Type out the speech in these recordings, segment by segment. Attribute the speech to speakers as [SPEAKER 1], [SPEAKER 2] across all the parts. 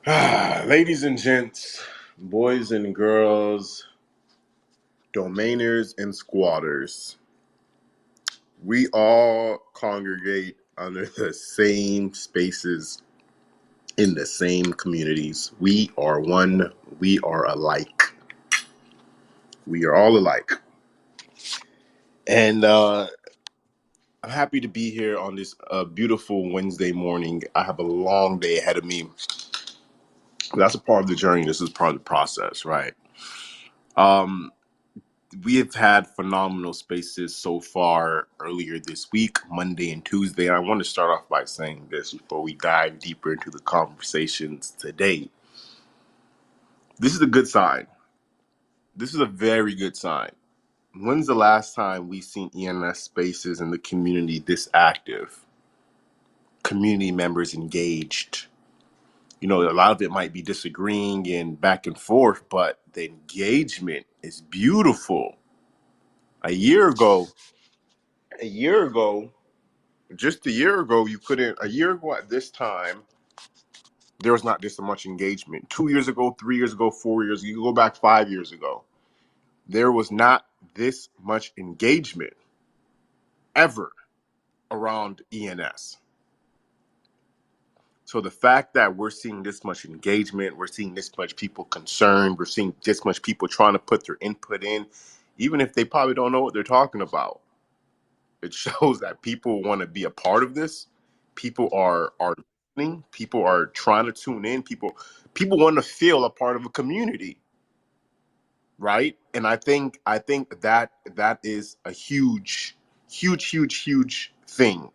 [SPEAKER 1] Ladies and gents, boys and girls, domainers and squatters, we all congregate under the same spaces in the same communities. We are one, we are alike. We are all alike. And I'm happy to be here on this beautiful Wednesday morning. I have a long day ahead of me. That's a part of the journey. This is part of the process, right? We have had phenomenal spaces so far earlier this week, Monday and Tuesday. And I want to start off by saying this before we dive deeper into the conversations today. This is a good sign. This is a very good sign. When's the last time we've seen ENS spaces in the community this active? Community members engaged. You know, a lot of it might be disagreeing and back and forth, but the engagement is beautiful. A year ago, just a year ago, a year ago at this time, there was not this much engagement. 2 years ago, 3 years ago, 4 years, you can go back 5 years ago. There was not this much engagement ever around ENS. So the fact that we're seeing this much engagement, we're seeing this much people concerned, we're seeing this much people trying to put their input in, even if they probably don't know what they're talking about, it shows that people want to be a part of this. People are listening. People are trying to tune in. People want to feel a part of a community, right? And I think that is a huge thing.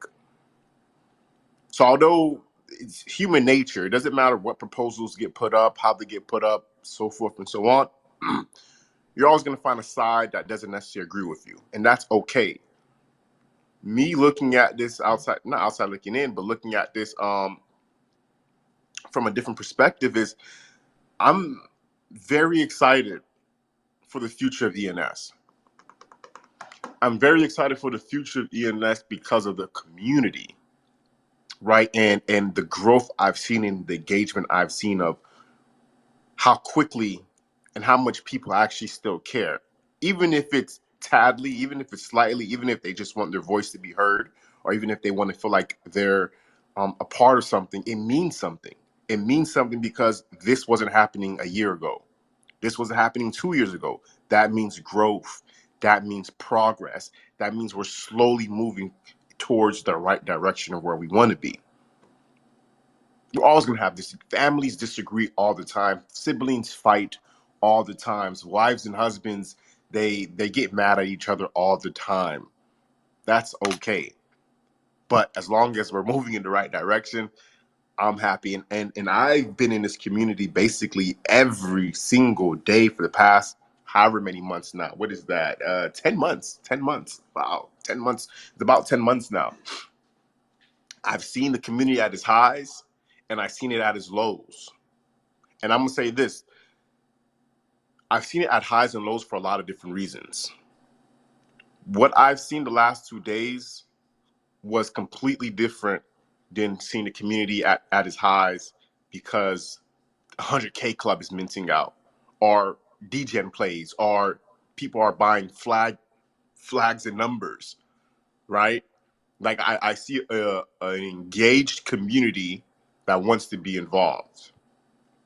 [SPEAKER 1] So although it's human nature, it doesn't matter what proposals get put up, how they get put up, so forth and so on. You're always going to find a side that doesn't necessarily agree with you, and that's okay. Me looking at this outside, not outside looking in, but looking at this from a different perspective is I'm very excited for the future of ENS. I'm very excited for the future of ENS because of the community, right? And the growth I've seen in the engagement I've seen of how quickly and how much people actually still care. Even if it's tadly, even if it's slightly, even if they just want their voice to be heard, or even if they want to feel like they're a part of something, it means something. It means something because this wasn't happening a year ago. This wasn't happening 2 years ago. That means growth. That means progress. That means we're slowly moving towards the right direction of where we want to be. We're always going to have this. Families disagree all the time. Siblings fight all the times. Wives and husbands, they get mad at each other all the time. That's okay. But as long as we're moving in the right direction, I'm happy. And I've been in this community basically every single day for the past however many months now. What is that? 10 months. 10 months. Wow. 10 months. It's about 10 months now. I've seen the community at its highs and I've seen it at its lows. And I'm going to say this. I've seen it at highs and lows for a lot of different reasons. What I've seen the last 2 days was completely different than seeing the community at its highs because 100K Club is minting out, or DGen plays, or people are buying flags and numbers, right? Like I see an engaged community that wants to be involved.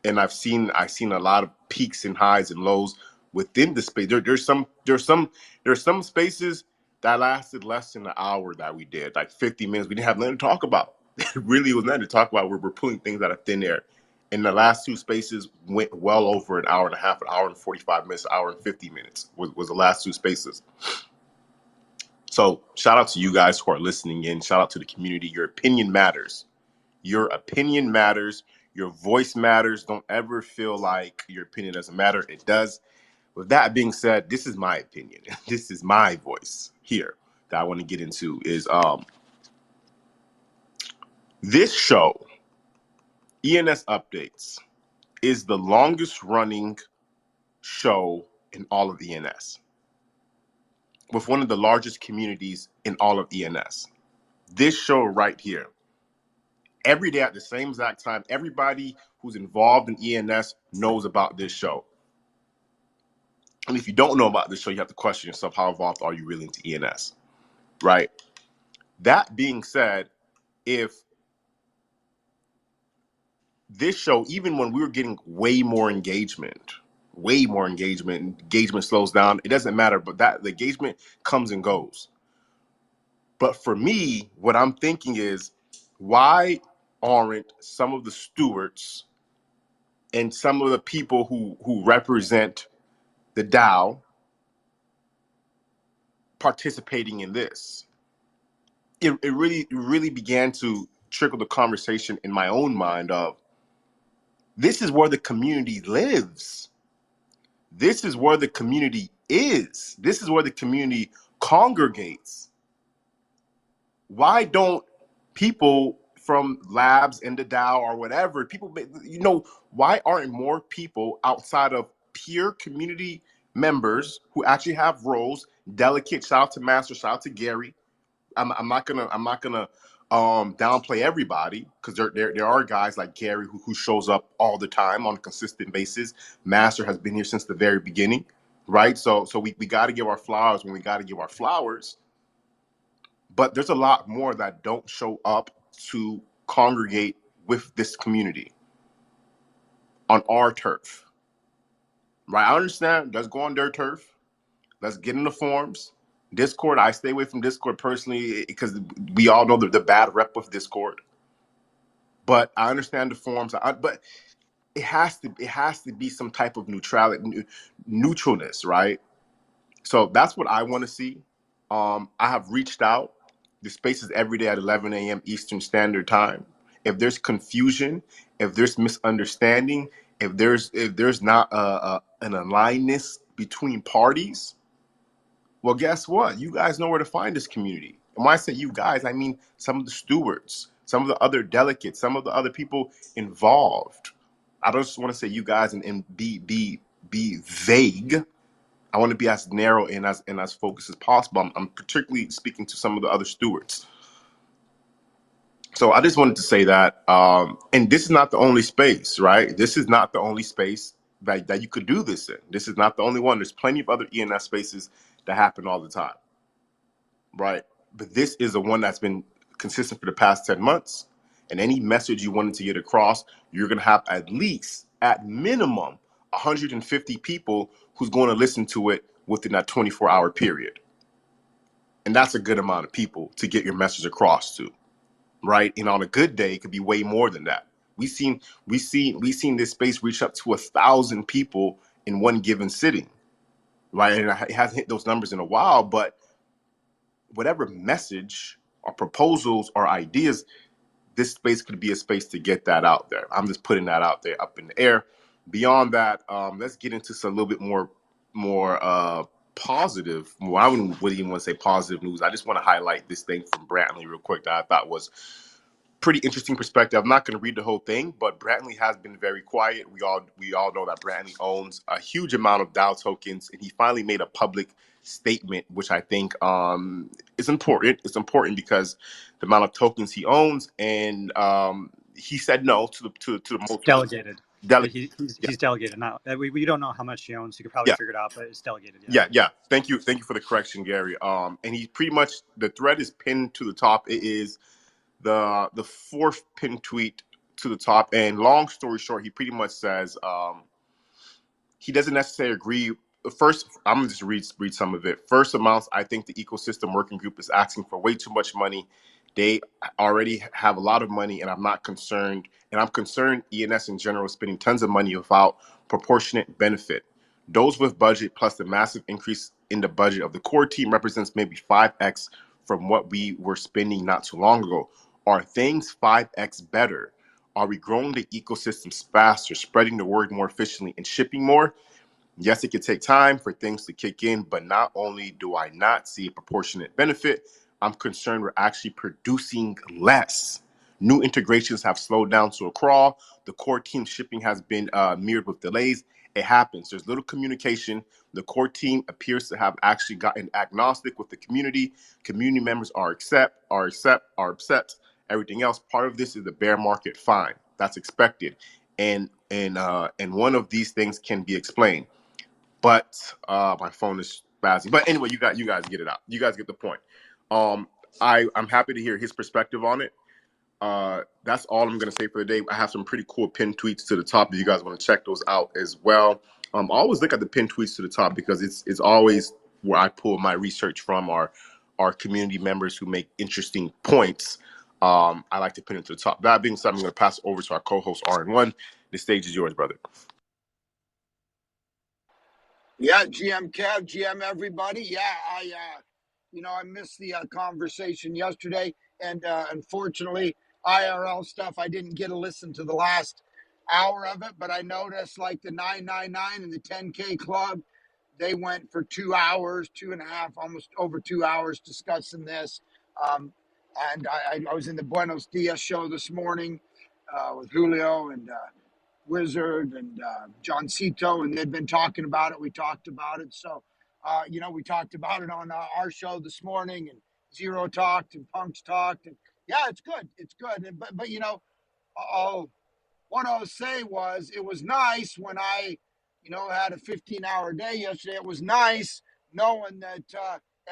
[SPEAKER 1] And I've seen a lot of peaks and highs and lows within the space. There's some spaces that lasted less than an hour that we did, like 50 minutes. We didn't have nothing to talk about. It really was nothing to talk about. We're pulling things out of thin air. And the last two spaces went well over an hour and a half, an hour and 45 minutes, an hour and 50 minutes was the last two spaces. So shout out to you guys who are listening in. Shout out to the community. Your opinion matters. Your opinion matters. Your voice matters. Don't ever feel like your opinion doesn't matter. It does. With that being said, this is my opinion. This is my voice here that I want to get into is this show, ENS Updates, is the longest running show in all of ENS, with one of the largest communities in all of ENS. This show right here every day at the same exact time. Everybody who's involved in ENS knows about this show. And if you don't know about this show, you have to question yourself, how involved are you really into ENS, right? That being said, if this show, even when we were getting way more engagement, engagement slows down, it doesn't matter, but that the engagement comes and goes. But for me, what I'm thinking is, why aren't some of the stewards and some of the people who represent the DAO participating in this? It really began to trickle the conversation in my own mind of, this is where the community lives. This is where the community is. This is where the community congregates. Why don't people from labs and the DAO or whatever, people, why aren't more people outside of peer community members who actually have roles? Delicate, shout out to Master, shout out to Gary. I'm not gonna downplay everybody, because there are guys like Gary who shows up all the time on a consistent basis. Master has been here since the very beginning, right? So we got to give our flowers when we got to give our flowers. But there's a lot more that don't show up to congregate with this community on our turf, right? I understand. Let's go on their turf. Let's get in the forums. Discord, I stay away from Discord personally because we all know the bad rep of Discord. But I understand the forums. But it has to be some type of neutralness, right? So that's what I want to see. I have reached out. The space is every day at 11 a.m. Eastern Standard Time. If there's confusion, if there's misunderstanding, if there's not an alignment between parties, well, guess what? You guys know where to find this community. And when I say you guys, I mean some of the stewards, some of the other delegates, some of the other people involved. I don't just want to say you guys and be vague. I want to be as narrow and as focused as possible. I'm particularly speaking to some of the other stewards. So I just wanted to say that, and this is not the only space, right? This is not the only space that you could do this in. This is not the only one. There's plenty of other ENS spaces that happen all the time, right? But this is the one that's been consistent for the past 10 months. And any message you wanted to get across, you're going to have at minimum, 150 people who's going to listen to it within that 24-hour period. And that's a good amount of people to get your message across to, right? And on a good day, it could be way more than that. We've seen this space reach up to 1,000 people in one given sitting, right? And it hasn't hit those numbers in a while, but whatever message or proposals or ideas, this space could be a space to get that out there. I'm just putting that out there up in the air. Beyond that, let's get into some little bit more positive. Well, I wouldn't even want to say positive news. I just want to highlight this thing from Brantley real quick that I thought was pretty interesting perspective. I'm not going to read the whole thing, but Brantley has been very quiet. We all know that Brantley owns a huge amount of DAO tokens, and he finally made a public statement, which I think is important. It's important because the amount of tokens he owns, and he said no to the most
[SPEAKER 2] delegated.
[SPEAKER 1] Delegated.
[SPEAKER 2] He's delegated. Now we don't know how much he owns. You could probably figure it out, but it's delegated.
[SPEAKER 1] Yeah. Thank you for the correction, Gary. And he pretty much, the thread is pinned to the top. It is the fourth pin tweet to the top, and long story short, he pretty much says he doesn't necessarily agree. First, I'm gonna just read some of it. First amounts, I think the ecosystem working group is asking for way too much money. They already have a lot of money, and I'm not concerned. And I'm concerned ENS in general is spending tons of money without proportionate benefit. Those with budget plus the massive increase in the budget of the core team represents maybe 5x from what we were spending not too long ago. Are things 5x better? Are we growing the ecosystems faster, spreading the word more efficiently, and shipping more? Yes, it could take time for things to kick in, but not only do I not see a proportionate benefit, I'm concerned we're actually producing less. New integrations have slowed down to a crawl. The core team shipping has been mirrored with delays. It happens. There's little communication. The core team appears to have actually gotten agnostic with the community. Community members are upset. everything else. Part of this is the bear market. Fine, that's expected, and one of these things can be explained. But my phone is spazzing. But anyway, you guys get it out. You guys get the point. I'm happy to hear his perspective on it. That's all I'm going to say for the day. I have some pretty cool pinned tweets to the top if you guys want to check those out as well. I always look at the pinned tweets to the top because it's always where I pull my research from, our community members who make interesting points. I like to pin it to the top. That being said, I'm going to pass over to our co-host RN1. The stage is yours, brother.
[SPEAKER 3] Yeah, GM Kev, GM everybody. Yeah, I missed the conversation yesterday, and unfortunately, IRL stuff, I didn't get to listen to the last hour of it, but I noticed like the 999 and the 10K club, they went for 2 hours, 2.5, almost over 2 hours discussing this. And I was in the Buenos Dias show this morning with Julio and Wizard and John Cito, and they'd been talking about it. We talked about it. So, we talked about it on our show this morning, and Zero talked and Punks talked. And yeah, it's good. It's good. And, but what I was saying was it was nice when I, had a 15-hour day yesterday. It was nice knowing that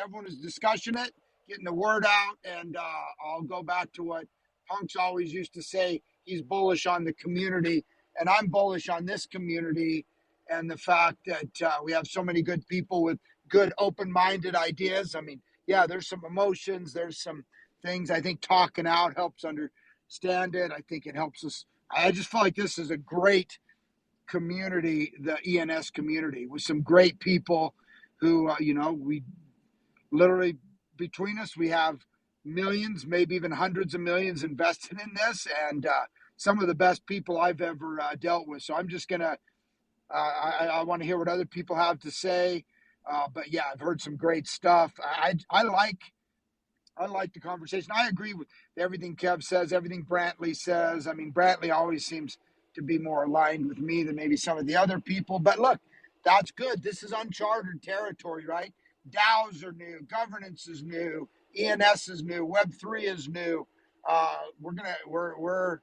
[SPEAKER 3] everyone is discussing it, getting the word out. And I'll go back to what Punks always used to say. He's bullish on the community, and I'm bullish on this community and the fact that we have so many good people with good open-minded ideas. I mean, yeah, there's some emotions. There's some things. I think talking out helps understand it. I think it helps us. I just feel like this is a great community, the ENS community, with some great people who, we literally, between us, we have millions, maybe even hundreds of millions invested in this, and some of the best people I've ever dealt with. So I'm just going to, I want to hear what other people have to say. But yeah, I've heard some great stuff. I like the conversation. I agree with everything Kev says, everything Brantley says. I mean, Brantley always seems to be more aligned with me than maybe some of the other people. But look, that's good. This is uncharted territory, right? DAOs are new, governance is new, ENS is new, Web3 is new. We're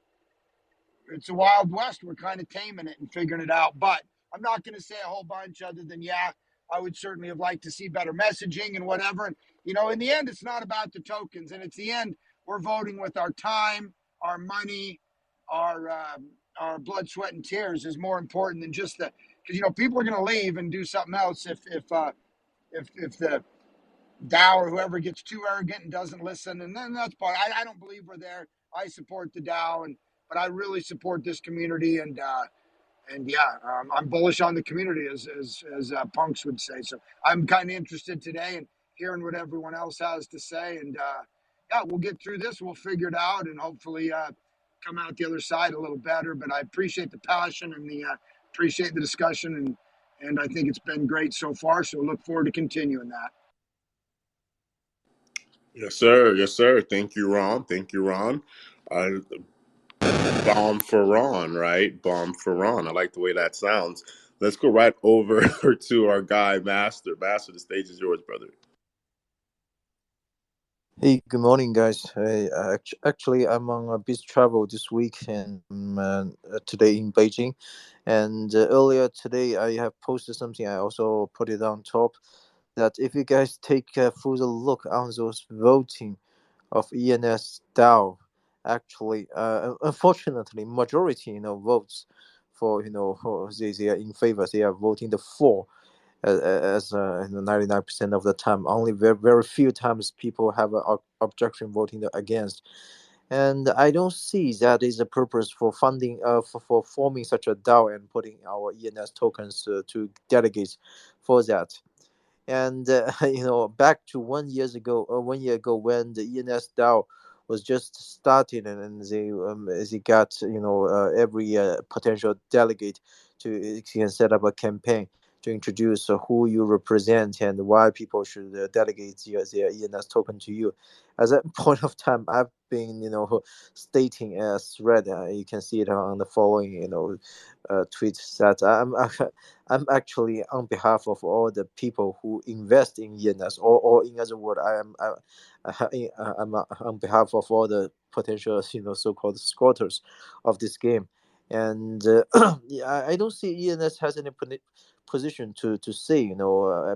[SPEAKER 3] it's a wild west. We're kind of taming it and figuring it out. But I'm not going to say a whole bunch other than, yeah, I would certainly have liked to see better messaging and whatever. And, in the end, it's not about the tokens. And it's the end, we're voting with our time, our money, our blood, sweat, and tears is more important than just the, because, people are going to leave and do something else if the Dow or whoever gets too arrogant and doesn't listen. And then that's part. I don't believe we're there. I support the Dow, but I really support this community, and yeah, I'm bullish on the community, as Punks would say. So I'm kind of interested today in hearing what everyone else has to say, and yeah, we'll get through this. We'll figure it out, and hopefully come out the other side a little better. But I appreciate the passion and appreciate the discussion, and I think it's been great so far. So look forward to continuing that.
[SPEAKER 1] Yes, sir. Yes, sir. Thank you, Ron. Thank you, Ron. Bomb for Ron, right? Bomb for Ron. I like the way that sounds. Let's go right over to our guy, Master. Master, the stage is yours, brother.
[SPEAKER 4] Hey, good morning, guys. Hey, actually, I'm on a business travel this week and today in Beijing. And earlier today, I have posted something. I also put it on top that if you guys take a further look on those voting of ENS DAO, actually, unfortunately, majority, votes for, they are in favor. They are voting the for. As 99% of the time, only very, very few times people have an objection voting against. And I don't see that is a purpose for funding, for forming such a DAO and putting our ENS tokens to delegates for that. And back to 1 year ago when the ENS DAO was just started, and they got every potential delegate to can set up a campaign to introduce who you represent and why people should delegate their ENS token to you. At that point of time, I've been, stating a thread. You can see it on the following, tweets that I'm actually on behalf of all the people who invest in ENS, or in other words, I'm on behalf of all the potential, so-called squatters of this game. And yeah, I don't see ENS has any position to say,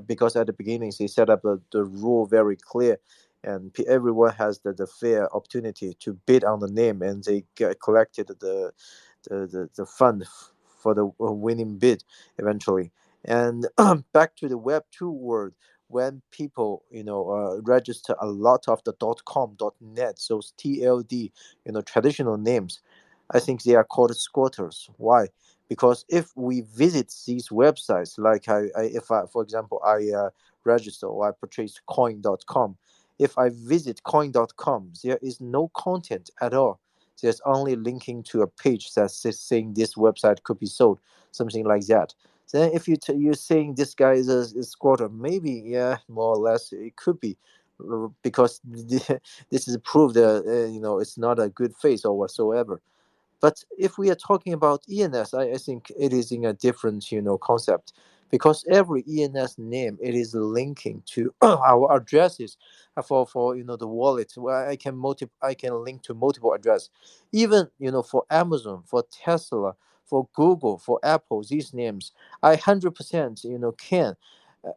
[SPEAKER 4] because at the beginning they set up the rule very clear, and everyone has the fair opportunity to bid on the name, and they collected the fund for the winning bid eventually. And back to the Web 2 world, when people register a lot of the .com, .net, those TLD, traditional names, I think they are called squatters. Why? Because if we visit these websites, like if I, for example, I register or I purchase coin.com, if I visit coin.com, there is no content at all. There's only linking to a page that's saying this website could be sold, something like that. Then if you're saying this guy is a squatter, maybe, yeah, more or less it could be, because this is proof that it's not a good face or whatsoever. But if we are talking about ENS, I think it is in a different, concept, because every ENS name, it is linking to our addresses for the wallet, where I can link to multiple address, even for Amazon, for Tesla, for Google, for Apple, these names, I 100% can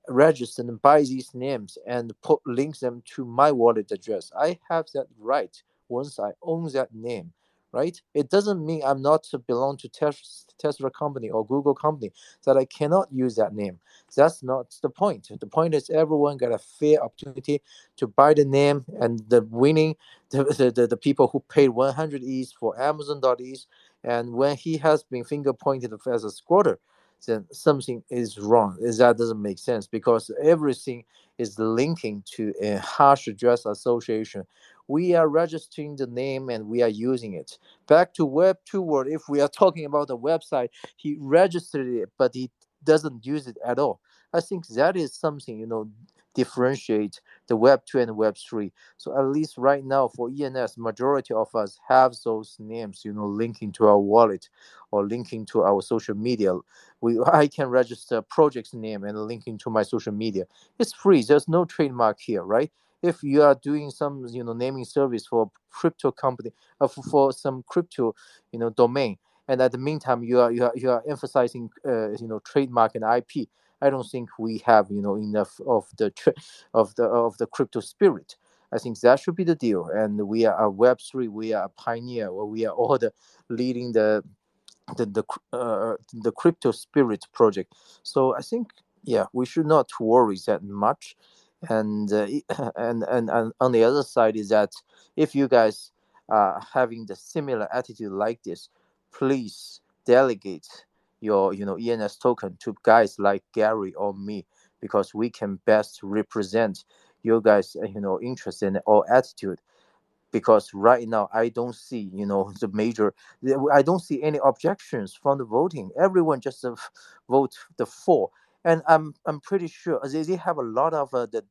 [SPEAKER 4] register and buy these names and put links them to my wallet address. I have that right once I own that name, right? It doesn't mean I'm not to belong to Tesla company or Google company that I cannot use that name. That's not the point. The point is everyone got a fair opportunity to buy the name, and the winning, the people who paid 100 ETH for Amazon.eth, and when he has been finger pointed as a squatter, then something is wrong. That doesn't make sense, because everything is linking to a hash address association. We are registering the name and we are using it. Back to Web 2 world, if we are talking about the website, he registered it, but he doesn't use it at all. I think that is something, differentiate the Web 2 and Web 3. So at least right now for ENS, majority of us have those names, linking to our wallet or linking to our social media. I can register a project's name and linking to my social media. It's free. There's no trademark here, right? If you are doing some naming service for crypto company, for some crypto domain, and at the meantime you are emphasizing trademark and IP, I don't think we have enough of the crypto spirit. I think that should be the deal, and we are a Web3, we are a pioneer, or we are all the leading the crypto spirit project. So I think, yeah, we should not worry that much. And and on the other side is that if you guys are having the similar attitude like this, please delegate your ENS token to guys like Gary or me, because we can best represent your guys interest in or attitude. Because right now I don't see I don't see any objections from the voting. Everyone just vote the for, and I'm pretty sure they have a lot of the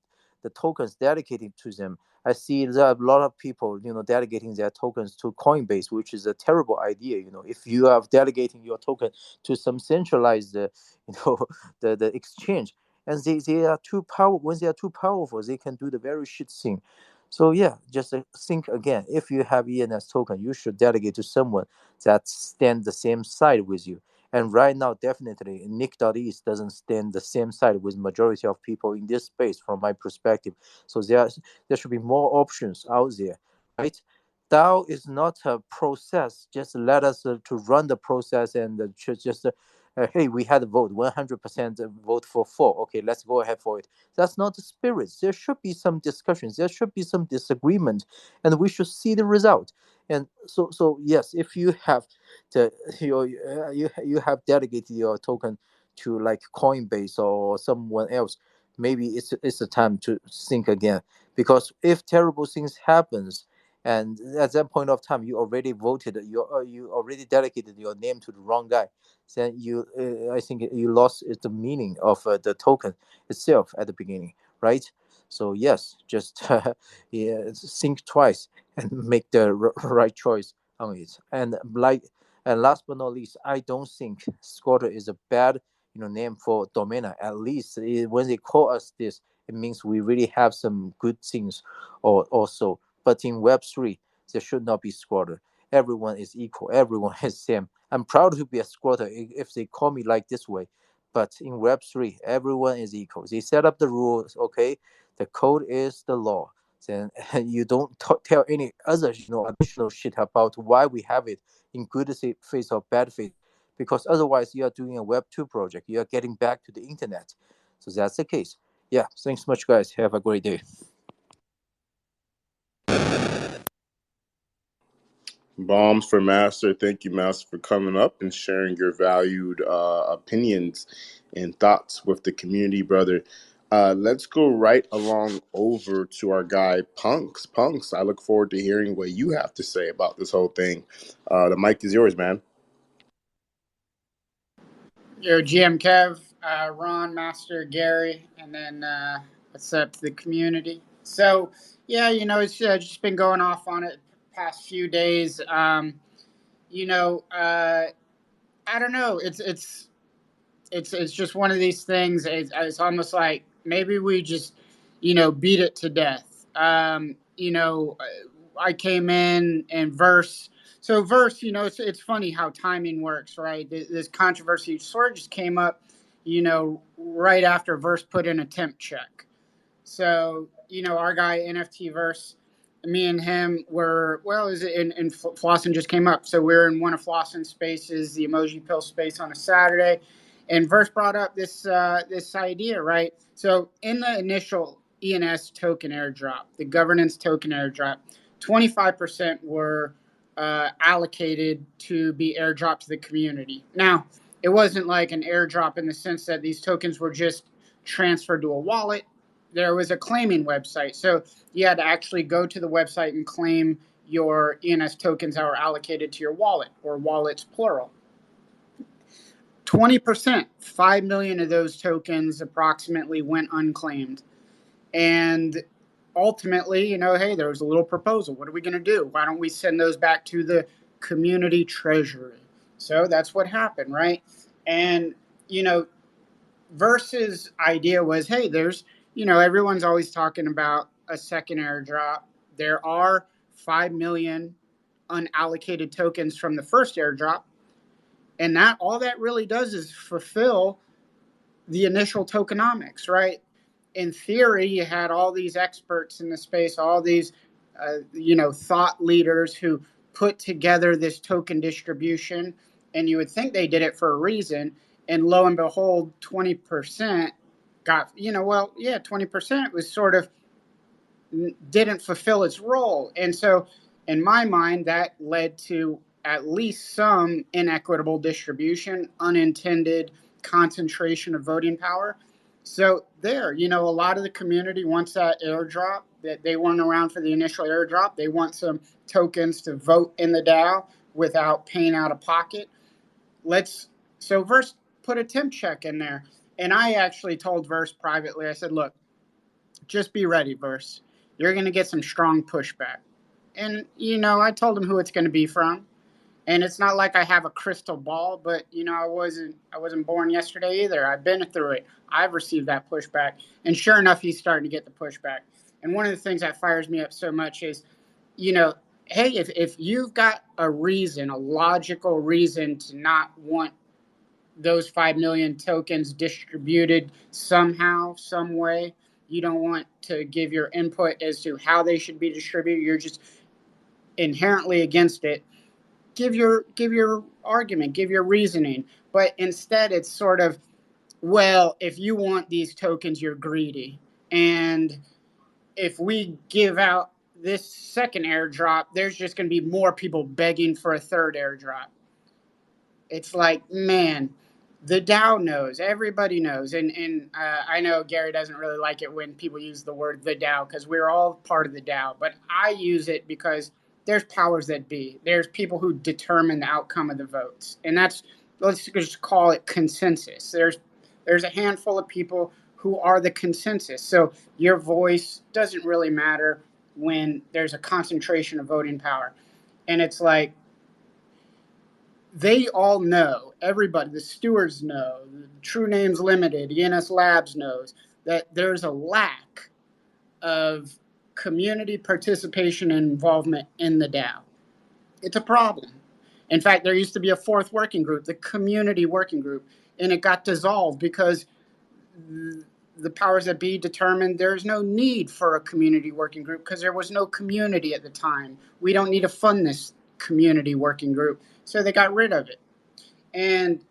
[SPEAKER 4] tokens dedicated to them. I see there are a lot of people delegating their tokens to Coinbase, which is a terrible idea. If you are delegating your token to some centralized the exchange, and they are too powerful. When they are too powerful, they can do the very shit thing. So yeah, just think again. If you have ENS token, you should delegate to someone that stand the same side with you. And right now, definitely, Nick.eth doesn't stand the same side with majority of people in this space, from my perspective. So there should be more options out there, right? DAO is not a process. Just let us to run the process, and just hey, we had a vote, 100% vote for. Okay, let's go ahead for it. That's not the spirit. There should be some discussions. There should be some disagreement, and we should see the result. And so yes, if you have you have delegated your token to like Coinbase or someone else, maybe it's a time to think again. Because if terrible things happens And at that point of time, you already voted, you already delegated your name to the wrong guy. Then I think you lost the meaning of the token itself at the beginning, right? So yes, just yeah, think twice and make the right choice on it. And last but not least, I don't think Squatter is a bad name for domain. At least when they call us this, it means we really have some good things, or also. But in Web3, there should not be squatter. Everyone is equal. Everyone is same. I'm proud to be a squatter if they call me like this way. But in Web3, everyone is equal. They set up the rules. Okay, the code is the law. Then you don't tell any other additional shit about why we have it in good faith or bad faith, because otherwise you are doing a Web2 project. You are getting back to the internet. So that's the case. Yeah, thanks much, guys. Have a great day.
[SPEAKER 1] Bombs for Master. Thank you, Master, for coming up and sharing your valued opinions and thoughts with the community, brother. Let's go right along over to our guy, Punks. Punks, I look forward to hearing what you have to say about this whole thing. The mic is yours, man.
[SPEAKER 5] Yo, GM Kev, Ron, Master, Gary, and then what's up to the community. So, yeah, it's just been going off on it past few days. I don't know. It's just one of these things. It's almost like maybe we just, beat it to death. I came in and Verse. So Verse, it's funny how timing works, right? This controversy sort of just came up, right after Verse put in a temp check. So, our guy NFT Verse, me and him were, well, is it in Flossin just came up. So we're in one of Flossin's spaces, the Emoji Pill space, on a Saturday, and Verse brought up this idea, right? So in the initial ENS token airdrop, the governance token airdrop, 25% were allocated to be airdropped to the community. Now, it wasn't like an airdrop in the sense that these tokens were just transferred to a wallet. There was a claiming website. So you had to actually go to the website and claim your ENS tokens that were allocated to your wallet, or wallets plural. 20%, 5 million of those tokens approximately went unclaimed. And ultimately, hey, there was a little proposal. What are we going to do? Why don't we send those back to the community treasury? So that's what happened, right? And, Verse's idea was, hey, there's, everyone's always talking about a second airdrop. There are 5 million unallocated tokens from the first airdrop. And that all that really does is fulfill the initial tokenomics, right? In theory, you had all these experts in the space, all these, thought leaders who put together this token distribution, and you would think they did it for a reason. And lo and behold, 20% got, 20% was sort of didn't fulfill its role. And so, in my mind, that led to at least some inequitable distribution, unintended concentration of voting power. So there, a lot of the community wants that airdrop, that they weren't around for the initial airdrop. They want some tokens to vote in the DAO without paying out of pocket. So Verse put a temp check in there. And I actually told Verse privately, I said, look, just be ready, Verse. You're going to get some strong pushback. And, I told him who it's going to be from. And it's not like I have a crystal ball, but I wasn't born yesterday either. I've been through it. I've received that pushback, and sure enough, he's starting to get the pushback. And one of the things that fires me up so much is, hey, if you've got a reason, a logical reason to not want those 5 million tokens distributed somehow, some way, you don't want to give your input as to how they should be distributed. You're just inherently against it. Give your argument, give your reasoning. But instead, it's sort of, well, if you want these tokens, you're greedy. And if we give out this second airdrop, there's just going to be more people begging for a third airdrop. It's like, man, The DAO knows. Everybody knows. And I know Gary doesn't really like it when people use the word the DAO because we're all part of the DAO. But I use it because there's powers that be. There's people who determine the outcome of the votes. And that's, let's just call it consensus. There's a handful of people who are the consensus. So your voice doesn't really matter when there's a concentration of voting power. And it's like, they all know, everybody, the stewards know, True Names Limited, ENS Labs knows that there's a lack of community participation and involvement in the DAO. It's a problem. In fact, there used to be a fourth working group, the community working group, and it got dissolved because the powers that be determined there's no need for a community working group because there was no community at the time. We don't need to fund this community working group. So they got rid of it. And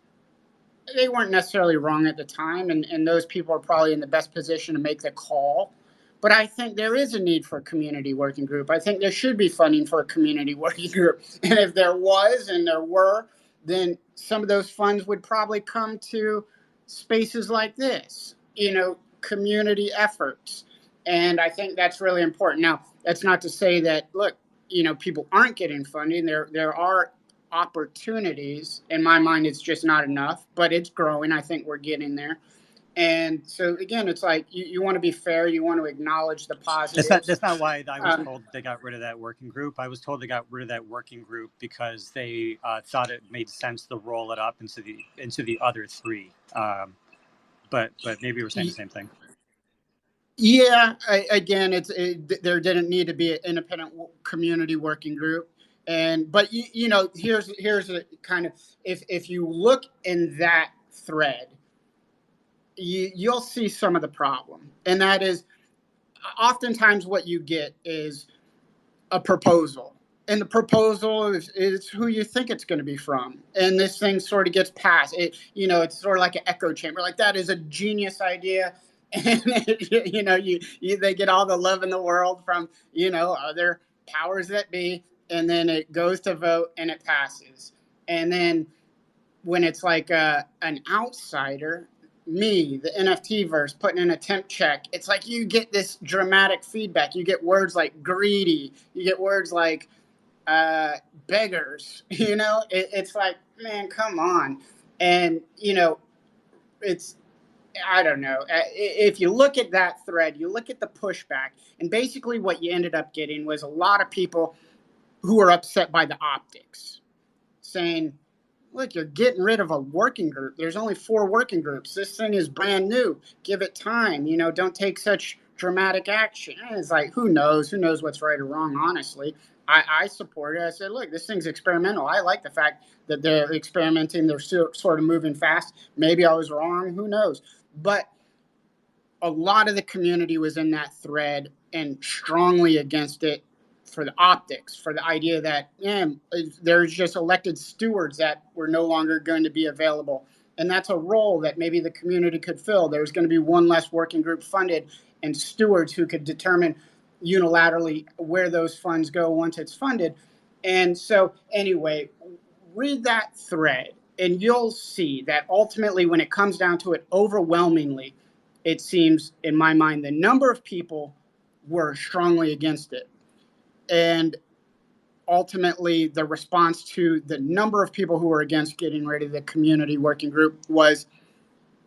[SPEAKER 5] they weren't necessarily wrong at the time, and those people are probably in the best position to make the call. But I think there is a need for a community working group. I think there should be funding for a community working group. And if there was and there were, then some of those funds would probably come to spaces like this, community efforts. And I think that's really important. Now, that's not to say that, look, people aren't getting funding. There are opportunities. In my mind, it's just not enough, but it's growing. I think we're getting there. And so again, it's like you want to be fair. You want to acknowledge the positives.
[SPEAKER 2] That's not why I was told they got rid of that working group. I was told they got rid of that working group because they thought it made sense to roll it up into the other three. But maybe we're saying the same thing.
[SPEAKER 5] Yeah, again, there didn't need to be an independent community working group. But here's a kind of, if you look in that thread, you'll see some of the problem, and that is oftentimes what you get is a proposal, and the proposal is who you think it's going to be from, and this thing sort of gets passed. It's sort of like an echo chamber. Like, that is a genius idea. And they get all the love in the world from other powers that be, and then it goes to vote and it passes. And then when it's like an outsider, me, the NFT verse, putting in a temp check, it's like you get this dramatic feedback. You get words like greedy. You get words like beggars. It's like, man, come on. And it's, I don't know. If you look at that thread, you look at the pushback, and basically what you ended up getting was a lot of people who are upset by the optics, saying, look, you're getting rid of a working group. There's only 4 working groups. This thing is brand new. Give it time. Don't take such dramatic action. And it's like, who knows? Who knows what's right or wrong, honestly. I support it. I said, look, this thing's experimental. I like the fact that they're experimenting. They're sort of moving fast. Maybe I was wrong. Who knows? But a lot of the community was in that thread and strongly against it for the optics, for the idea that there's just elected stewards that were no longer going to be available. And that's a role that maybe the community could fill. There's going to be one less working group funded and stewards who could determine unilaterally where those funds go once it's funded. And so anyway, read that thread and you'll see that ultimately when it comes down to it, overwhelmingly, it seems, in my mind, the number of people were strongly against it. And ultimately, the response to the number of people who were against getting rid of the community working group was,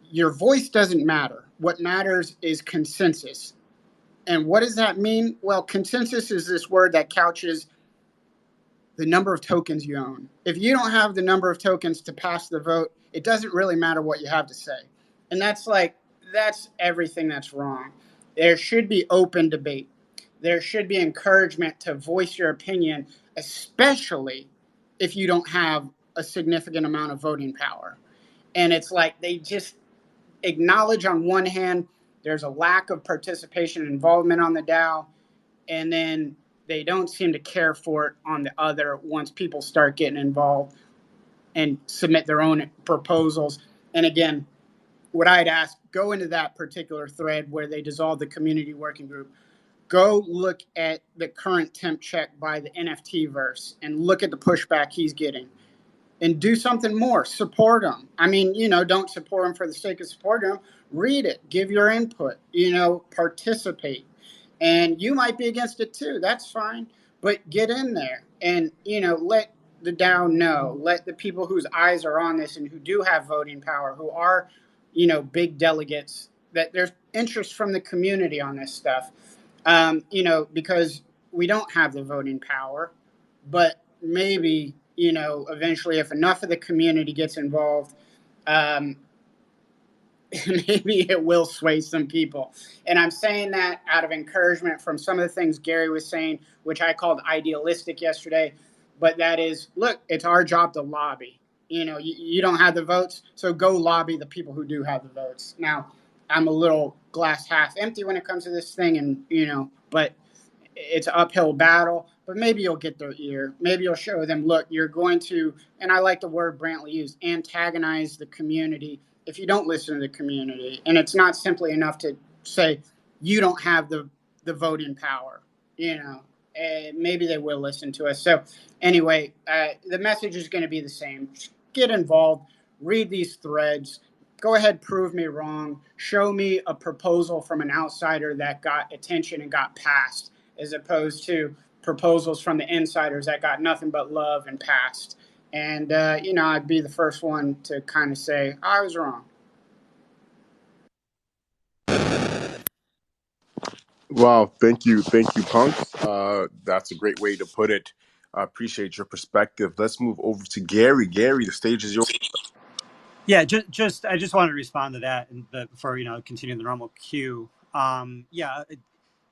[SPEAKER 5] your voice doesn't matter. What matters is consensus. And what does that mean? Well, consensus is this word that couches the number of tokens you own. If you don't have the number of tokens to pass the vote, it doesn't really matter what you have to say. And that's everything that's wrong. There should be open debate. There should be encouragement to voice your opinion, especially if you don't have a significant amount of voting power. And it's like they just acknowledge on one hand there's a lack of participation and involvement on the DAO, and then they don't seem to care for it on the other once people start getting involved and submit their own proposals. And again, what I'd ask, go into that particular thread where they dissolved the community working group. Go look at the current temp check by the NFT verse and look at the pushback he's getting. and do something more. Support them. I mean, don't support them for the sake of supporting them. Read it, give your input, participate. And you might be against it too. That's fine. But get in there and, let the down know. Let the people whose eyes are on this and who do have voting power, who are, big delegates, that there's interest from the community on this stuff. Because we don't have the voting power, but maybe, eventually if enough of the community gets involved, maybe it will sway some people. And I'm saying that out of encouragement from some of the things Gary was saying, which I called idealistic yesterday. But that is, look, it's our job to lobby. You don't have the votes, so go lobby the people who do have the votes. Now, I'm a little glass half empty when it comes to this thing, and but it's an uphill battle. But maybe you'll get their ear. Maybe you'll show them, look, you're going to, and I like the word Brantley used, antagonize the community if you don't listen to the community. And it's not simply enough to say you don't have the voting power. Maybe they will listen to us. So anyway, the message is going to be the same. Just get involved, read these threads, go ahead, prove me wrong, show me a proposal from an outsider that got attention and got passed, as opposed to proposals from the insiders that got nothing but love and passed. And, I'd be the first one to kind of say, I was wrong.
[SPEAKER 1] Wow, thank you, Punks. That's a great way to put it. I appreciate your perspective. Let's move over to Gary. Gary, the stage is yours.
[SPEAKER 2] Yeah, I just wanted to respond to that, and before continuing the normal queue.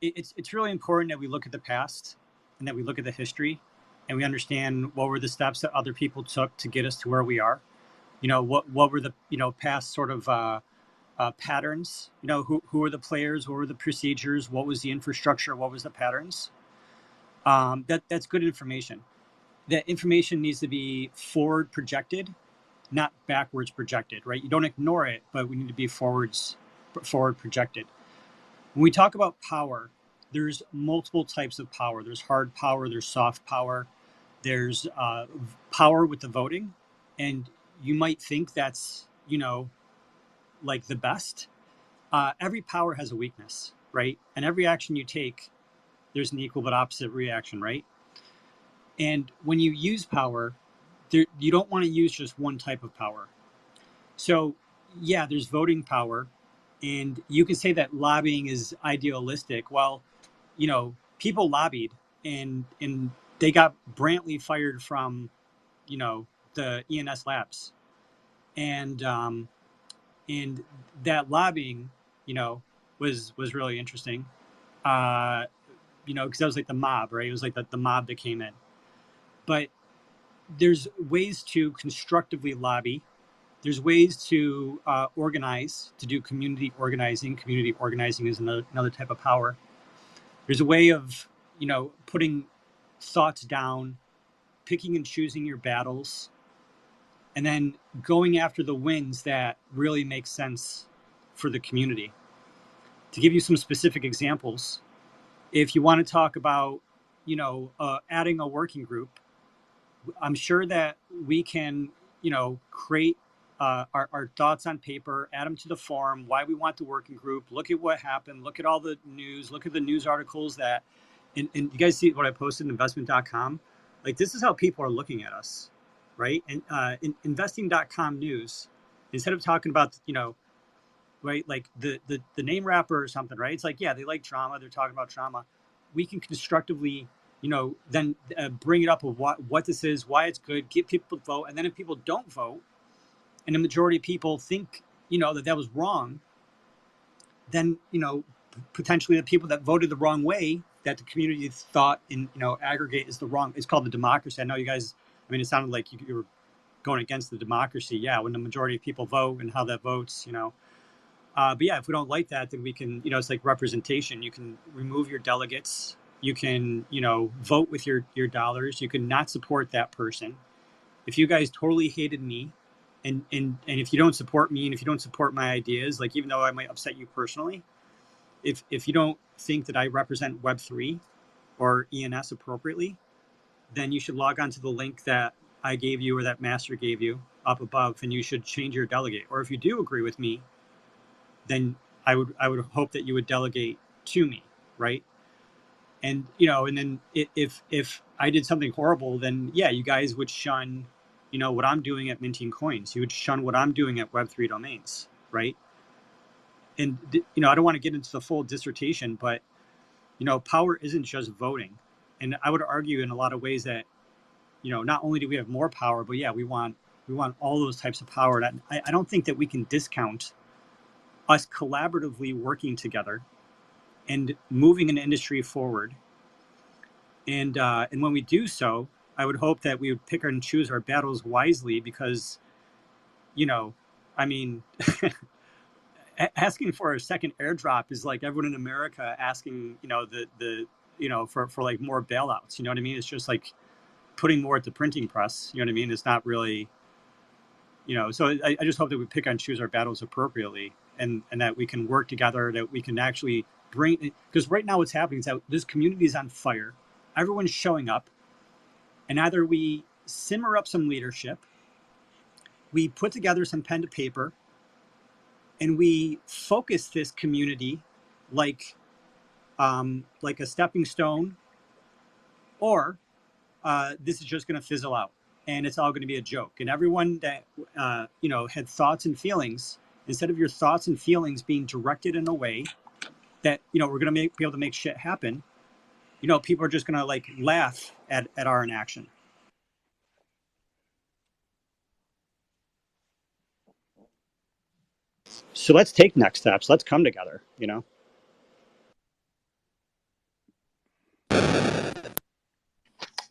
[SPEAKER 2] It's really important that we look at the past and that we look at the history, and we understand what were the steps that other people took to get us to where we are. What were the past sort of patterns. Who were the players? What were the procedures? What was the infrastructure? What was the patterns? That's good information. That information needs to be forward projected, not backwards projected, right? You don't ignore it, but we need to be forward projected. When we talk about power, there's multiple types of power. There's hard power, there's soft power, there's power with the voting. And you might think that's, like the best. Every power has a weakness, right? And every action you take, there's an equal but opposite reaction, right? And when you use power, you don't want to use just one type of power. So, yeah, there's voting power, and you can say that lobbying is idealistic. Well, people lobbied, and they got Brantley fired from, the ENS labs, and that lobbying, was really interesting. Because that was like the mob, right? It was like the mob that came in. But there's ways to constructively lobby. There's ways to organize, to do community organizing. Community organizing is another type of power. There's a way of, putting thoughts down, picking and choosing your battles, and then going after the wins that really make sense for the community. To give you some specific examples, if you want to talk about, adding a working group, I'm sure that we can, create our thoughts on paper, add them to the forum, why we want the working group, look at what happened, look at all the news, look at the news articles that, and you guys see what I posted in investment.com? Like, this is how people are looking at us, right? And in investing.com news, instead of talking about, right, like the name rapper or something, right? It's like, yeah, they like drama. They're talking about drama. We can constructively, then bring it up of what this is, why it's good, get people to vote. And then if people don't vote, and the majority of people think, that was wrong, then, potentially the people that voted the wrong way, that the community thought in, aggregate is the wrong, it's called the democracy. I know you guys, it sounded like you were going against the democracy. Yeah, when the majority of people vote and how that votes, but yeah, if we don't like that, then we can, it's like representation. You can remove your delegates. You can, vote with your dollars. You can not support that person. If you guys totally hated me, and if you don't support me, and if you don't support my ideas, like, even though I might upset you personally, if you don't think that I represent Web3 or ENS appropriately, then you should log on to the link that I gave you or that master gave you up above, then you should change your delegate. Or if you do agree with me, then I would hope that you would delegate to me, right? And and then if I did something horrible, then yeah, you guys would shun, what I'm doing at minting coins. You would shun what I'm doing at Web3 domains, right? And I don't want to get into the full dissertation, but power isn't just voting. And I would argue in a lot of ways that not only do we have more power, but yeah, we want all those types of power. And I don't think that we can discount us collaboratively working together and moving an industry forward. And when we do so, I would hope that we would pick and choose our battles wisely, because, I mean, asking for a second airdrop is like everyone in America asking, for like more bailouts. You know what I mean? It's just like putting more at the printing press. You know what I mean? It's not really, So I just hope that we pick and choose our battles appropriately, and that we can work together, that we can actually bring, because right now what's happening is that this community is on fire. Everyone's showing up, and either we simmer up some leadership, we put together some pen to paper, and we focus this community like a stepping stone, or this is just going to fizzle out and it's all going to be a joke. And everyone that had thoughts and feelings, instead of your thoughts and feelings being directed in a way that we're going to be able to make shit happen, people are just going to like laugh at our inaction. So let's take next steps. Let's come together.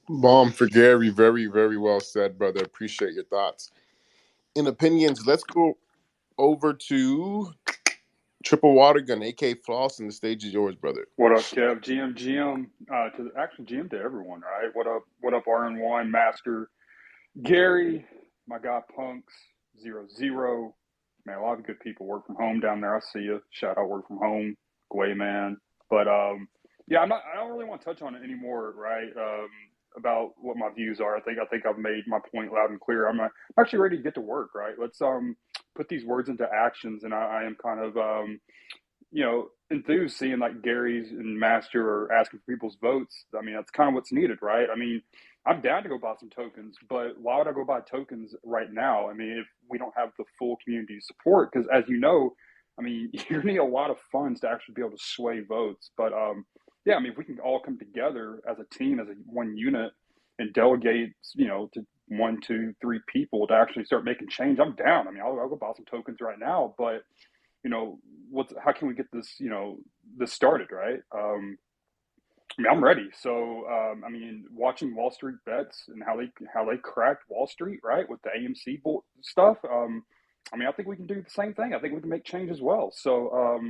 [SPEAKER 1] Bomb for Gary. Very, very well said, brother. Appreciate your thoughts. In opinions, let's go over to Triple Water Gun, aka Floss, and the stage is yours, brother.
[SPEAKER 6] What up, Kev? GM, GM to everyone, right? What up, RN1, Master, Gary, my guy Punks, 00. Man, a lot of good people work from home down there. I see you. Shout out work from home, Gway, man. But yeah, I don't really want to touch on it anymore, right? About what my views are. I think I've made my point loud and clear. I'm actually ready to get to work, right? Let's put these words into actions, and I am kind of enthused seeing like Gary's and Master are asking for people's votes. I mean, that's kind of what's needed, right? I mean, I'm down to go buy some tokens, but why would I go buy tokens right now? I mean, if we don't have the full community support, because as you know, I mean, you need a lot of funds to actually be able to sway votes. But yeah, I mean, if we can all come together as a team, as one unit, and delegate, to 1, 2, 3 people to actually start making change, I'm down. I mean, I'll go buy some tokens right now, but how can we get this, this started, right? I mean, I'm ready. So, I mean, watching Wall Street Bets and how they cracked Wall Street, right, with the AMC stuff. I mean, I think we can do the same thing. I think we can make change as well. So,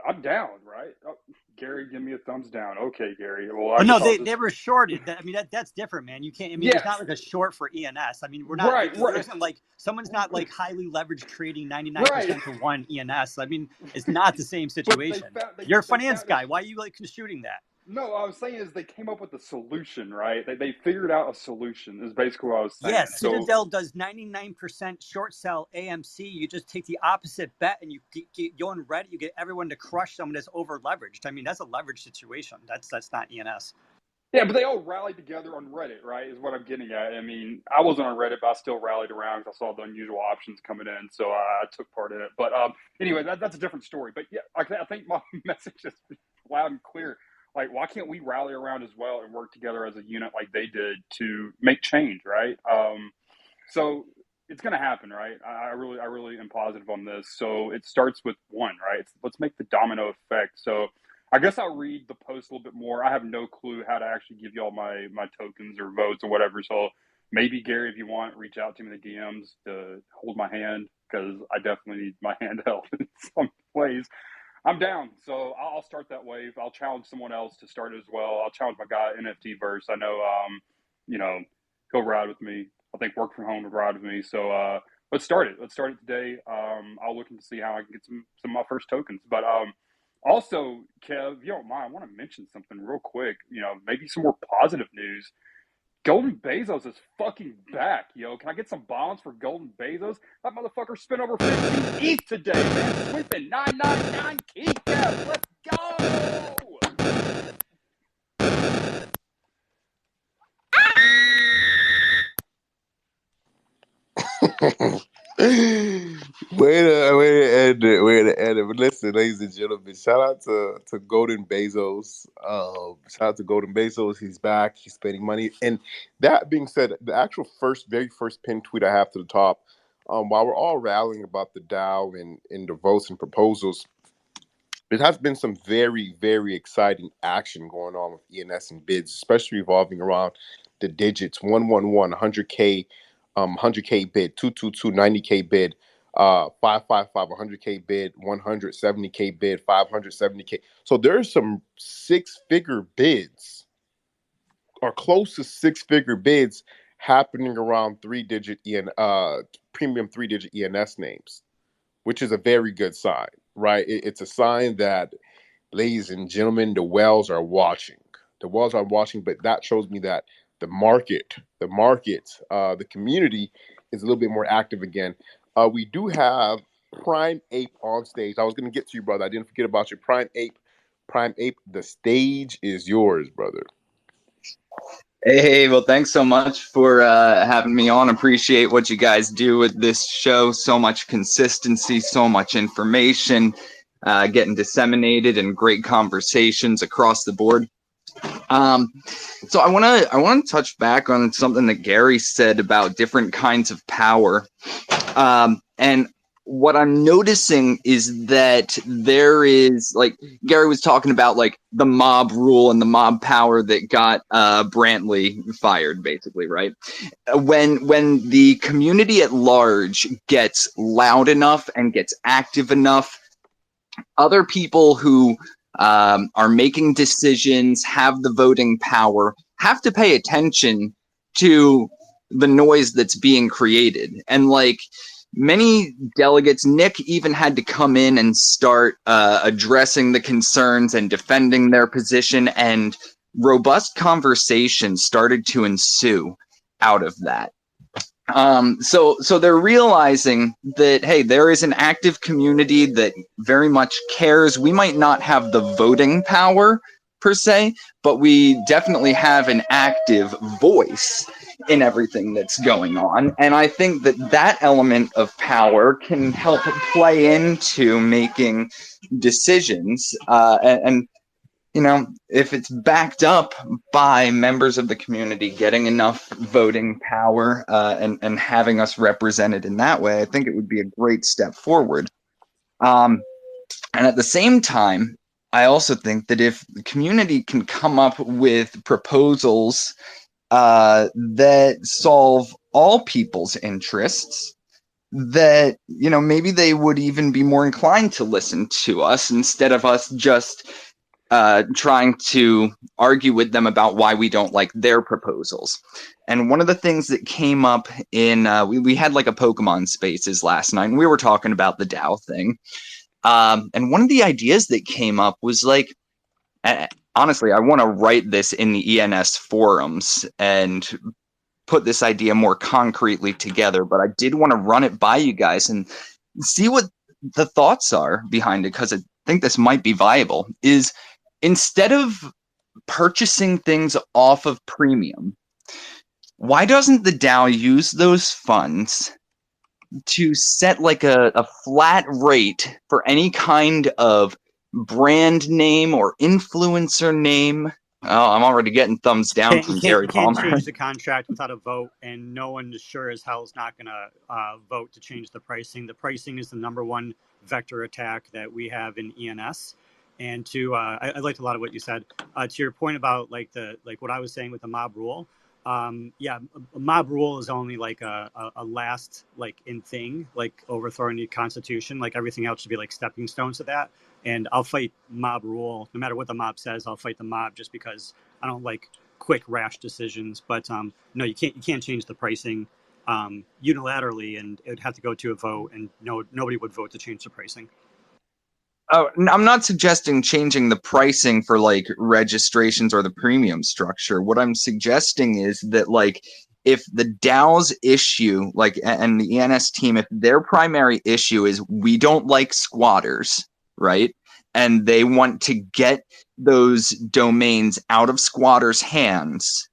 [SPEAKER 6] I'm down, right? Oh, Gary, give me a thumbs down. Okay, Gary. Well,
[SPEAKER 2] No, they were shorted. I mean, that's different, man. You can't. I mean,
[SPEAKER 6] yes.
[SPEAKER 2] It's not like a short for ENS. I mean, we're not.
[SPEAKER 6] Right.
[SPEAKER 2] There isn't like someone's not like highly leveraged trading 99% to 1 ENS. I mean, it's not the same situation. You're a finance guy. Why are you like construing that?
[SPEAKER 6] No, what I was saying is they came up with a solution, right? They figured out a solution is basically what I was saying.
[SPEAKER 2] Yes, Citadel does 99% short sell AMC. You just take the opposite bet and you go on Reddit. You get everyone to crush someone that's over leveraged. I mean, that's a leverage situation. That's not ENS.
[SPEAKER 6] Yeah, but they all rallied together on Reddit, right? Is what I'm getting at. I mean, I wasn't on Reddit, but I still rallied around because I saw the unusual options coming in, so I took part in it. But anyway, that's a different story. But yeah, I think my message is loud and clear. Like, why can't we rally around as well and work together as a unit like they did to make change, right? So it's going to happen, right? I really am positive on this. So it starts with one, right? Let's make the domino effect. So I guess I'll read the post a little bit more. I have no clue how to actually give y'all my tokens or votes or whatever. So maybe, Gary, if you want, reach out to me in the DMs to hold my hand, because I definitely need my hand held in some ways. I'm down. So I'll start that wave. I'll challenge someone else to start it as well. I'll challenge my guy, NFT Verse. I know, he'll ride with me. I think work from home would ride with me. So let's start it. Let's start it today. I'll look to see how I can get some of my first tokens. But also, Kev, if you don't mind, I want to mention something real quick. Maybe some more positive news. Golden Bezos is fucking back, yo. Can I get some bonds for Golden Bezos? That motherfucker spent over 15 ETH today, man. Sweeping 999 keycaps. Let's go.
[SPEAKER 7] Way to end it. But listen, ladies and gentlemen, shout out to Golden Bezos. Shout out to Golden Bezos. He's back. He's spending money. And that being said, the actual very first pinned tweet I have to the top, while we're all rallying about the DAO and the votes and proposals, there has been some very, very exciting action going on with ENS and bids, especially revolving around the digits 111, 100K, 100K bid, 222, 90K bid, 555, 100K bid, 170K bid, 570K. So there's some six-figure bids or close to six-figure bids happening around premium three-digit ENS names, which is a very good sign, right? It's a sign that, ladies and gentlemen, the whales are watching. The whales are watching, but that shows me that the community is a little bit more active again. We do have Prime Ape on stage. I was going to get to you, brother. I didn't forget about you. Prime Ape, the stage is yours, brother.
[SPEAKER 8] Hey, well, thanks so much for having me on. Appreciate what you guys do with this show. So much consistency, so much information getting disseminated, and great conversations across the board. So I want to touch back on something that Gary said about different kinds of power, and what I'm noticing is that there is, like Gary was talking about, like the mob rule and the mob power that got Brantley fired, basically, right? When the community at large gets loud enough and gets active enough, other people who are making decisions, have the voting power, have to pay attention to the noise that's being created. And like many delegates, Nick even had to come in and start addressing the concerns and defending their position, and robust conversation started to ensue out of that. So they're realizing that, hey, there is an active community that very much cares. We might not have the voting power per se, but we definitely have an active voice in everything that's going on. And I think that that element of power can help play into making decisions. And you know, if it's backed up by members of the community getting enough voting power and having us represented in that way, I think it would be a great step forward. And at the same time, I also think that if the community can come up with proposals that solve all people's interests, that, you know, maybe they would even be more inclined to listen to us instead of us just trying to argue with them about why we don't like their proposals. And one of the things that came up in, we had like a Pokemon Spaces last night, and we were talking about the DAO thing. And one of the ideas that came up was like, honestly, I want to write this in the ENS forums and put this idea more concretely together, but I did want to run it by you guys and see what the thoughts are behind it, because I think this might be viable. Is instead of purchasing things off of premium, why doesn't the DAO use those funds to set like a flat rate for any kind of brand name or influencer name? Oh, I'm already getting thumbs down from Gary
[SPEAKER 2] Can't
[SPEAKER 8] Palmer.
[SPEAKER 2] change the contract without a vote, and no one sure as hell is not going to vote to change the pricing. The pricing is the number one vector attack that we have in ENS. And to I liked a lot of what you said. To your point about like what I was saying with the mob rule. Yeah, a mob rule is only like a last like in thing, like overthrowing the Constitution. Like everything else should be like stepping stones to that. And I'll fight mob rule no matter what the mob says. I'll fight the mob just because I don't like quick rash decisions. But no, you can't change the pricing unilaterally, and it would have to go to a vote, and nobody would vote to change the pricing.
[SPEAKER 8] Oh, I'm not suggesting changing the pricing for like registrations or the premium structure. What I'm suggesting is that like if the DAO's issue, like, and the ENS team, if their primary issue is we don't like squatters, right? And they want to get those domains out of squatters' hands,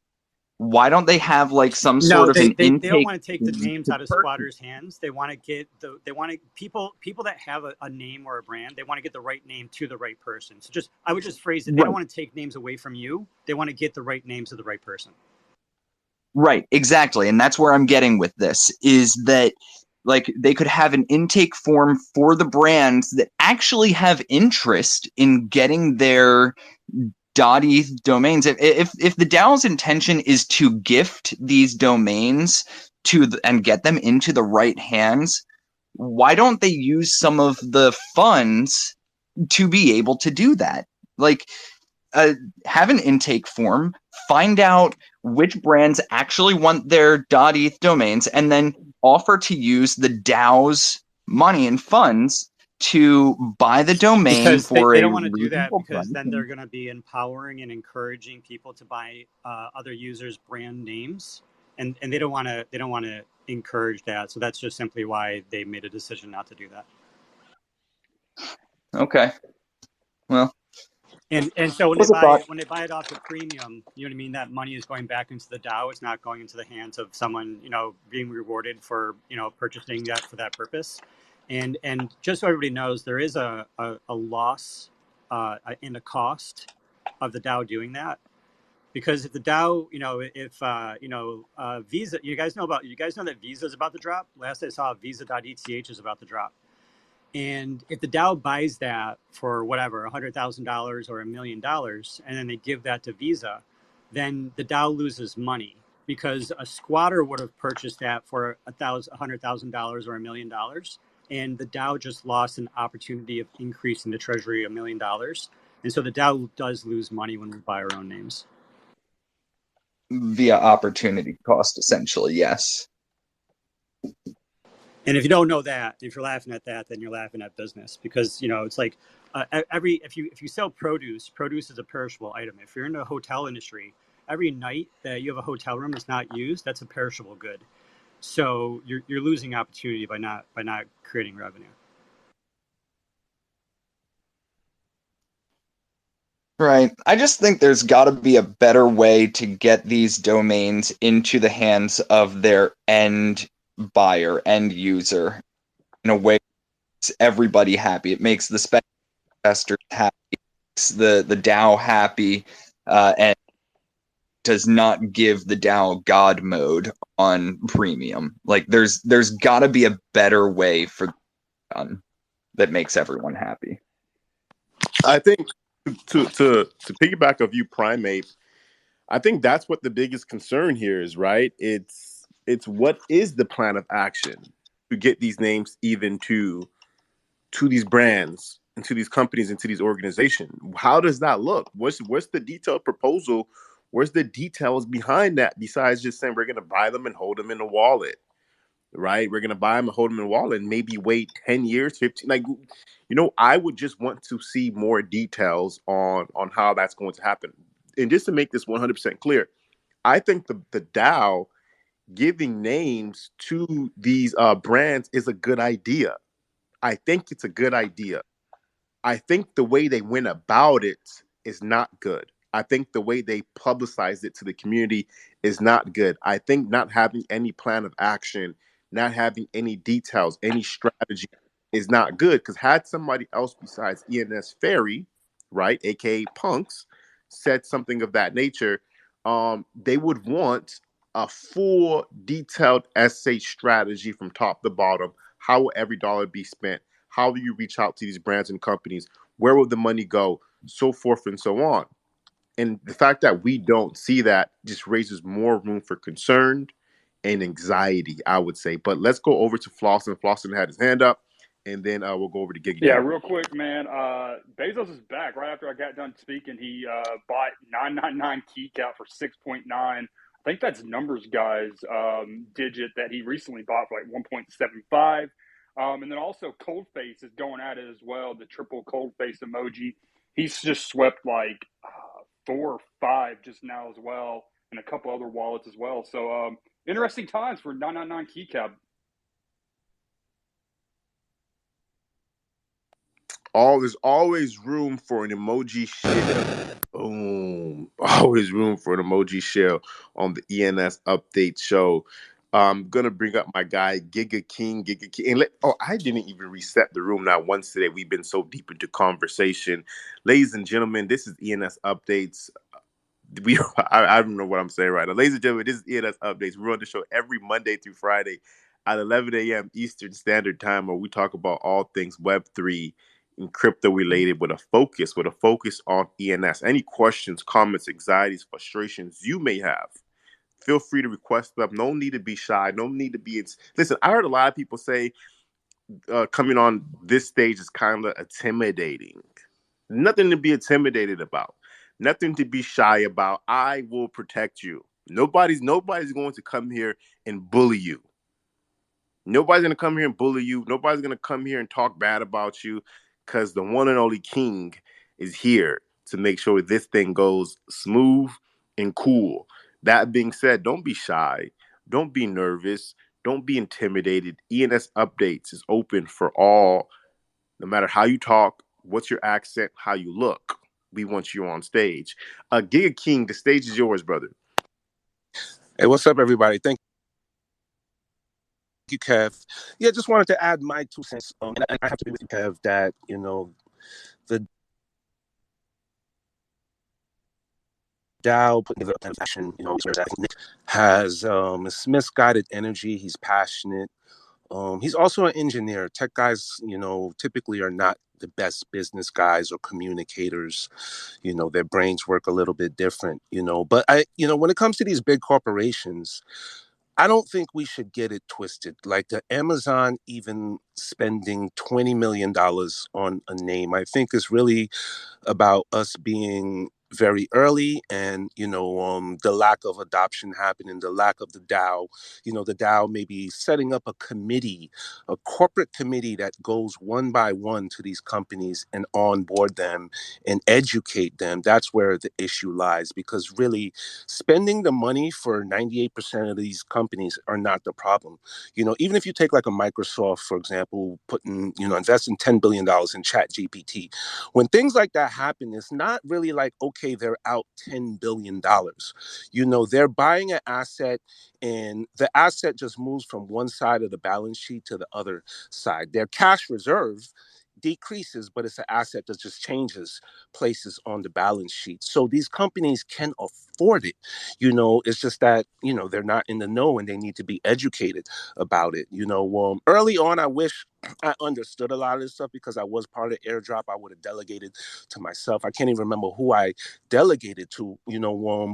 [SPEAKER 8] why don't they have like some sort
[SPEAKER 2] No,
[SPEAKER 8] of an
[SPEAKER 2] they don't
[SPEAKER 8] intake
[SPEAKER 2] want to take the
[SPEAKER 8] fee
[SPEAKER 2] names
[SPEAKER 8] to
[SPEAKER 2] out of
[SPEAKER 8] purchase?
[SPEAKER 2] squatters' hands. They want to get they want to people that have a name or a brand. They want to get the right name to the right person. So I would just phrase it. They don't
[SPEAKER 8] Right.
[SPEAKER 2] want to take names away from you. They want to get the right names to the right person.
[SPEAKER 8] Right, exactly. And that's where I'm getting with this is that like they could have an intake form for the brands that actually have interest in getting their .eth domains. If the DAO's intention is to gift these domains and get them into the right hands, why don't they use some of the funds to be able to do that? Like have an intake form, find out which brands actually want their .eth domains, and then offer to use the DAO's money and funds to buy the domain
[SPEAKER 2] Because
[SPEAKER 8] for
[SPEAKER 2] they
[SPEAKER 8] a
[SPEAKER 2] don't want to do that
[SPEAKER 8] reasonable
[SPEAKER 2] because
[SPEAKER 8] price.
[SPEAKER 2] then they're going to be empowering and encouraging people to buy other users' brand names, and they don't want to encourage that. So that's just simply why they made a decision not to do that.
[SPEAKER 8] Okay. Well,
[SPEAKER 2] And so
[SPEAKER 8] was a thought.
[SPEAKER 2] when they buy it off the premium, you know what I mean. That money is going back into the DAO. It's not going into the hands of someone being rewarded for purchasing that for that purpose. And just so everybody knows, there is a loss in the cost of the DAO doing that. Because if the DAO, if Visa, you guys know that Visa is about to drop. Last I saw, Visa.eth is about to drop. And if the DAO buys that for whatever, $100,000 or $1 million, and then they give that to Visa, then the DAO loses money because a squatter would have purchased that for $100,000 or $1 million. And the DAO just lost an opportunity of increasing the treasury $1 million. And so the DAO does lose money when we buy our own names.
[SPEAKER 8] Via opportunity cost, essentially, yes.
[SPEAKER 2] And if you don't know that, if you're laughing at that, then you're laughing at business because it's like if you sell produce is a perishable item. If you're in the hotel industry, every night that you have a hotel room that's not used, that's a perishable good. So you're losing opportunity by not creating revenue.
[SPEAKER 8] Right. I just think there's got to be a better way to get these domains into the hands of their end buyer, end user, in a way that makes everybody happy. It makes the investors happy, makes the DAO happy, and does not give the DAO God mode on premium. Like there's got to be a better way for that makes everyone happy.
[SPEAKER 1] I think to piggyback of you, Primate, I think that's what the biggest concern here is, right? It's what is the plan of action to get these names even to these brands and to these companies and to these organizations? How does that look? What's the detailed proposal? Where's the details behind that besides just saying we're going to buy them and hold them in a wallet? Right? We're gonna buy them and hold them in a wallet and maybe wait 10 years, 15. Like, I would just want to see more details on how that's going to happen. And just to make this 100% clear, I think the DAO giving names to these brands is a good idea. I think it's a good idea. I think the way they went about it is not good. I think the way they publicized it to the community is not good. I think not having any plan of action, not having any details, any strategy is not good. Because had somebody else besides ENS Ferry, right, aka Punks, said something of that nature, they would want a full detailed essay strategy from top to bottom. How will every dollar be spent? How do you reach out to these brands and companies? Where will the money go? So forth and so on. And the fact that we don't see that just raises more room for concern and anxiety, I would say. But let's go over to Flossin. Flossin had his hand up, and then we'll go over to Giggity.
[SPEAKER 6] Yeah, real quick, man. Bezos is back. Right after I got done speaking, he bought 999 key cap for 6.9. I think that's numbers guys digit that he recently bought for like 1.75. And then also Coldface is going at it as well. The triple Coldface emoji. He's just swept like 4 or 5 just now as well, and a couple other wallets as well. So interesting times for 999 keycap.
[SPEAKER 1] There's always room for an emoji share. Boom. Always room for an emoji share on the ENS Update show. I'm gonna bring up my guy Giga King. And I didn't even reset the room not once today. We've been so deep into conversation. Ladies and gentlemen, this is ENS Updates. I don't know what I'm saying right now. Ladies and gentlemen, this is ENS Updates. We run the show every Monday through Friday at 11 a.m. Eastern Standard Time, where we talk about all things Web3 and crypto related with a focus on ENS. Any questions, comments, anxieties, frustrations you may have, feel free to request them. No need to be shy. No need to be. Listen, I heard a lot of people say coming on this stage is kind of intimidating. Nothing to be intimidated about. Nothing to be shy about. I will protect you. Nobody's going to come here and bully you. Nobody's going to come here and bully you. Nobody's going to come here and talk bad about you, because the one and only King is here to make sure this thing goes smooth and cool. That being said, don't be shy. Don't be nervous. Don't be intimidated. ENS Updates is open for all, no matter how you talk, what's your accent, how you look. We want you on stage. Giga King, the stage is yours, brother.
[SPEAKER 9] Hey, what's up, everybody? Thank you, Kev. Yeah, just wanted to add my 2 cents. And I have to be with you, Kev, that, the DAO putting the transaction, Nick has this misguided energy. He's passionate. He's also an engineer. Tech guys, typically are not the best business guys or communicators. Their brains work a little bit different, But when it comes to these big corporations, I don't think we should get it twisted. Like the Amazon even spending $20 million on a name, I think is really about us being very early, and the lack of adoption happening, the lack of the DAO. The DAO maybe setting up a committee, a corporate committee that goes one by one to these companies and onboard them and educate them. That's where the issue lies, because really spending the money for 98% of these companies are not the problem. Even if you take like a Microsoft, for example, investing $10 billion in Chat GPT, when things like that happen, it's not really like, okay, they're out $10 billion. They're buying an asset, and the asset just moves from one side of the balance sheet to the other side. Their cash reserve decreases, but it's an asset that just changes places on the balance sheet. So these companies can afford it. It's just that, they're not in the know, and they need to be educated about it. Early on, I wish I understood a lot of this stuff, because I was part of airdrop. I would have delegated to myself. I can't even remember who I delegated to,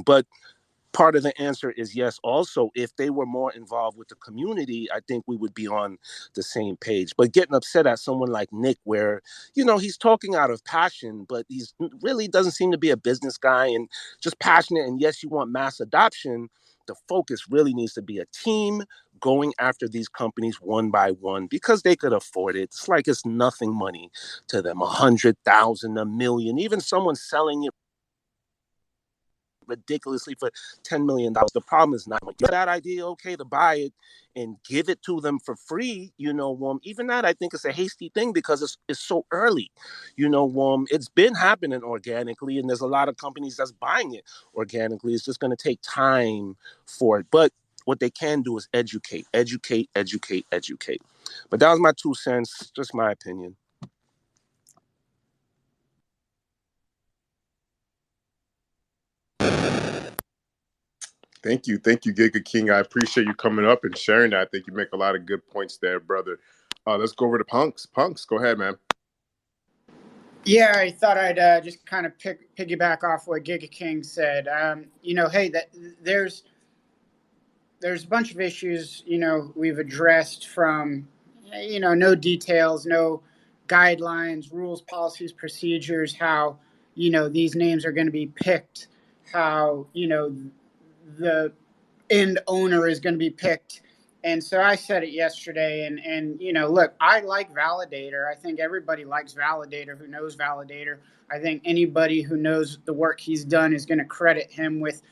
[SPEAKER 9] but part of the answer is yes. Also, if they were more involved with the community, I think we would be on the same page. But getting upset at someone like Nick, where, he's talking out of passion, but he's really doesn't seem to be a business guy and just passionate. And yes, you want mass adoption. The focus really needs to be a team going after these companies one by one, because they could afford it. It's like it's nothing money to them. 100,000, a million, even someone selling it ridiculously for $10 million. The problem is not that idea, okay, to buy it and give it to them for free. Even that, I think, is a hasty thing, because it's so early. It's been happening organically, and there's a lot of companies that's buying it organically. It's just going to take time for it. But what they can do is educate. But that was my 2 cents, just my opinion.
[SPEAKER 1] Thank you, Giga King. I appreciate you coming up and sharing that. I think you make a lot of good points there, brother. Let's go over to Punks. Punks, go ahead, man.
[SPEAKER 5] Yeah, I thought I'd just kind of piggyback off what Giga King said. Hey, there's a bunch of issues, we've addressed, from, no details, no guidelines, rules, policies, procedures, how, these names are going to be picked, how, the end owner is going to be picked, And so I said it yesterday, and look, I like Validator. I think everybody likes Validator who knows Validator. I think anybody who knows the work he's done is going to credit him with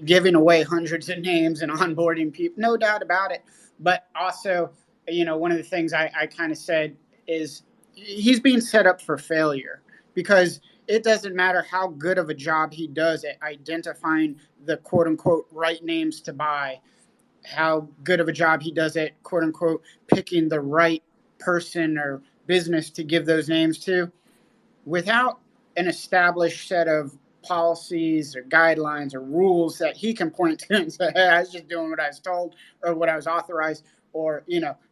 [SPEAKER 5] giving away hundreds of names and onboarding people, no doubt about it. But also, one of the things I kind of said is he's being set up for failure, because it doesn't matter how good of a job he does at identifying the quote unquote right names to buy, how good of a job he does at quote unquote picking the right person or business to give those names to, without an established set of policies or guidelines or rules that he can point to and say, hey, I was just doing what I was told or what I was authorized, or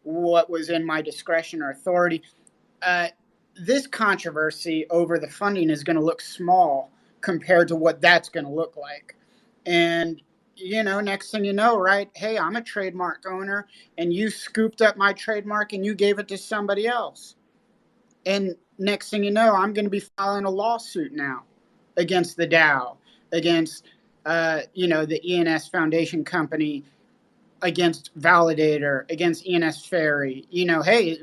[SPEAKER 5] what was in my discretion or authority. This controversy over the funding is going to look small compared to what that's going to look like. And next thing you know, right? Hey, I'm a trademark owner, and you scooped up my trademark and you gave it to somebody else. And next thing you know, I'm going to be filing a lawsuit now against the DAO, against the ENS Foundation Company, against Validator, against ENS Ferry. Hey,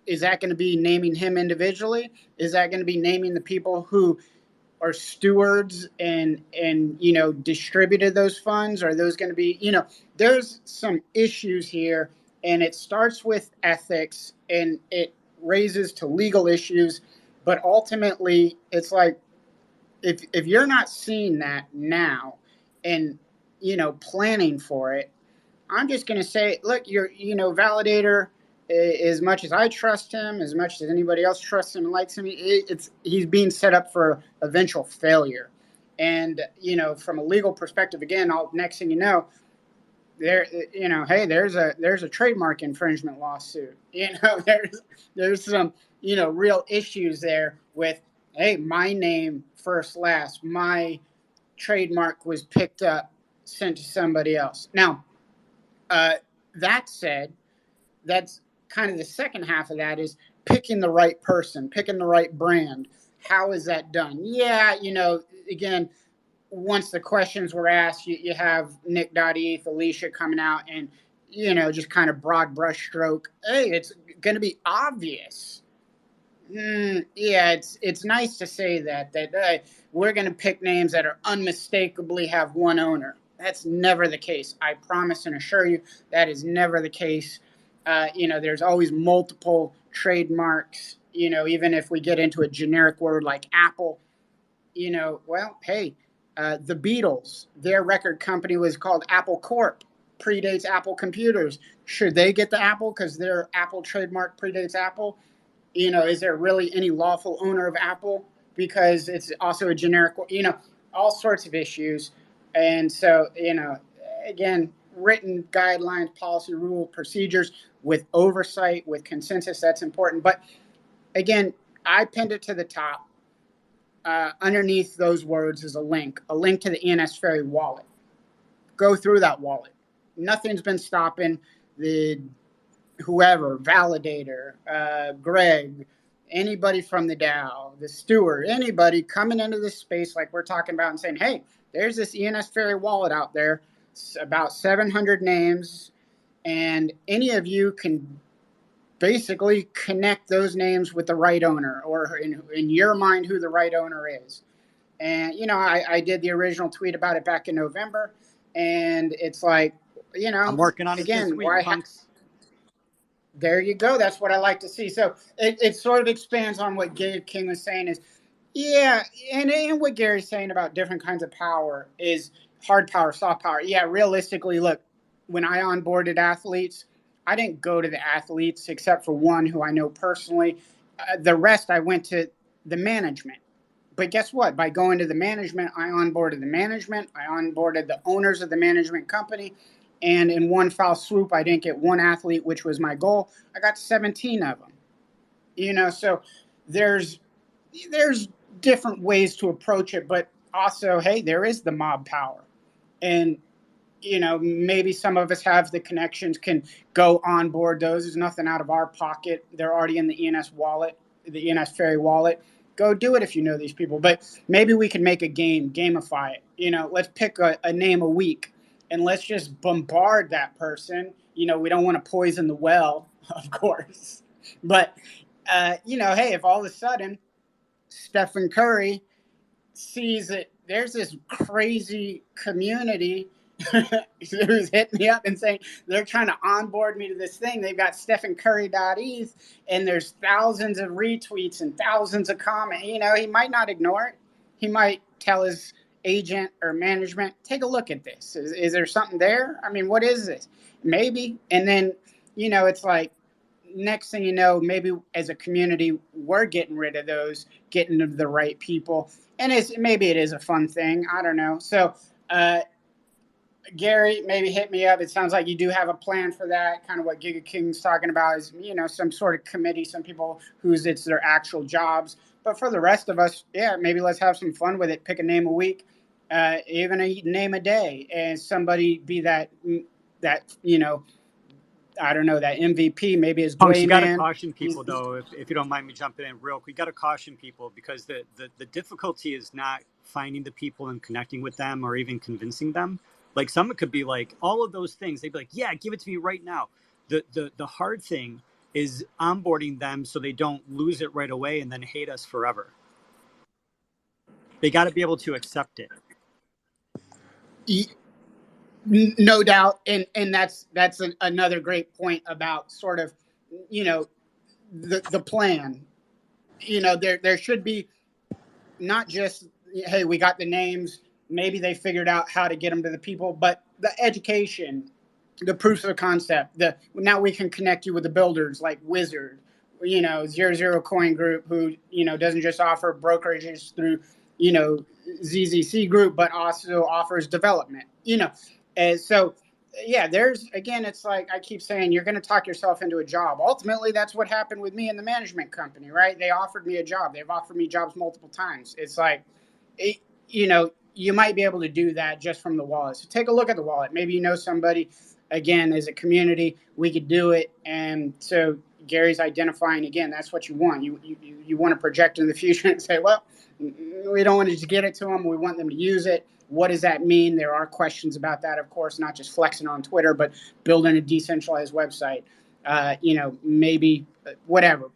[SPEAKER 5] is that going to be naming him individually? Is that going to be naming the people who are stewards and distributed those funds? Are those going to be, there's some issues here, and it starts with ethics and it raises to legal issues. But ultimately, it's like, if you're not seeing that now and planning for it, I'm just going to say, look, Validator, as much as I trust him, as much as anybody else trusts him and likes him, he's being set up for eventual failure. And, from a legal perspective, again, next thing you know, hey, there's a trademark infringement lawsuit. There's some, real issues there with, hey, my name first, last, my trademark was picked up, sent to somebody else. Now, that said, that's kind of the second half of that, is picking the right person, picking the right brand. How is that done? Yeah, again, once the questions were asked, you have Nick.eth, Alicia coming out and, just kind of broad brush stroke. Hey, it's going to be obvious. Yeah, it's nice to say that we're going to pick names that are unmistakably have one owner. That's never the case. I promise and assure you that is never the case. There's always multiple trademarks. Even if we get into a generic word like Apple, well, hey, the Beatles, their record company was called Apple Corp. Predates Apple Computers. Should they get the Apple because their Apple trademark predates Apple? Is there really any lawful owner of Apple because it's also a generic, all sorts of issues. And so, again, written guidelines, policy, rule, procedures with oversight, with consensus, that's important. But again, I pinned it to the top. Underneath those words is a link to the ENS Ferry wallet. Go through that wallet. Nothing's been stopping the whoever, Validator, Greg, anybody from the DAO, the steward, anybody coming into this space like we're talking about and saying, hey, there's this ENS Ferry wallet out there, about 700 names, and any of you can basically connect those names with the right owner, or in your mind who the right owner is. And, I did the original tweet about it back in November, and it's like,
[SPEAKER 2] I'm working on it this week, punks.
[SPEAKER 5] There you go. That's what I like to see. So it sort of expands on what Gabe King was saying is, yeah, and what Gary's saying about different kinds of power is hard power, soft power. Yeah, realistically, look, when I onboarded athletes, I didn't go to the athletes except for one who I know personally. The rest, I went to the management. But guess what? By going to the management, I onboarded the management. I onboarded the owners of the management company. And in one foul swoop, I didn't get one athlete, which was my goal. I got 17 of them. So there's different ways to approach it, but also, hey, there is the mob power. And, maybe some of us have the connections, can go onboard those. There's nothing out of our pocket. They're already in the ENS wallet, the ENS Ferry wallet. Go do it if you know these people. But maybe we can make a game, gamify it. Let's pick a name a week, and let's just bombard that person, we don't want to poison the well, of course. But, hey, if all of a sudden Stephen Curry sees that there's this crazy community who's hitting me up and saying they're trying to onboard me to this thing. They've got StephenCurry.eth and there's thousands of retweets and thousands of comments. He might not ignore it. He might tell his agent or management, take a look at this. Is there something there? I mean, what is this? Maybe. And then, it's like, next thing you know, maybe as a community, we're getting rid of those, getting to the right people. And maybe it is a fun thing. I don't know. So, Gary, maybe hit me up. It sounds like you do have a plan for that. Kind of what Giga King's talking about is, some sort of committee, some people it's their actual jobs. But for the rest of us, yeah, maybe let's have some fun with it. Pick a name a week, even a name a day, and somebody be that, I don't know, that MVP. Maybe is
[SPEAKER 2] Punks, you got to
[SPEAKER 5] Dwayman.
[SPEAKER 2] caution people, though, if you don't mind me jumping in real quick. You got to caution people because the difficulty is not finding the people and connecting with them or even convincing them. Like, some could be like all of those things. They'd be like, yeah, give it to me right now. The hard thing is onboarding them so they don't lose it right away and then hate us forever. They got to be able to accept it.
[SPEAKER 5] No doubt, and that's another great point about sort of, the plan. There should be not just, hey, we got the names, maybe they figured out how to get them to the people, but the education, the proofs of concept. Now we can connect you with the builders like Wizard, 00 Coin Group, who doesn't just offer brokerages through ZZC Group, but also offers development. And so, yeah, it's like I keep saying, you're going to talk yourself into a job. Ultimately, that's what happened with me in the management company, right? They offered me a job. They've offered me jobs multiple times. It's like, you might be able to do that just from the wallet. So take a look at the wallet. Maybe you know somebody, again, as a community, we could do it. And so Gary's identifying, again, that's what you want. You want to project in the future and say, well, we don't want to just get it to them. We want them to use it. What does that mean? There are questions about that, of course, not just flexing on Twitter, but building a decentralized website, maybe whatever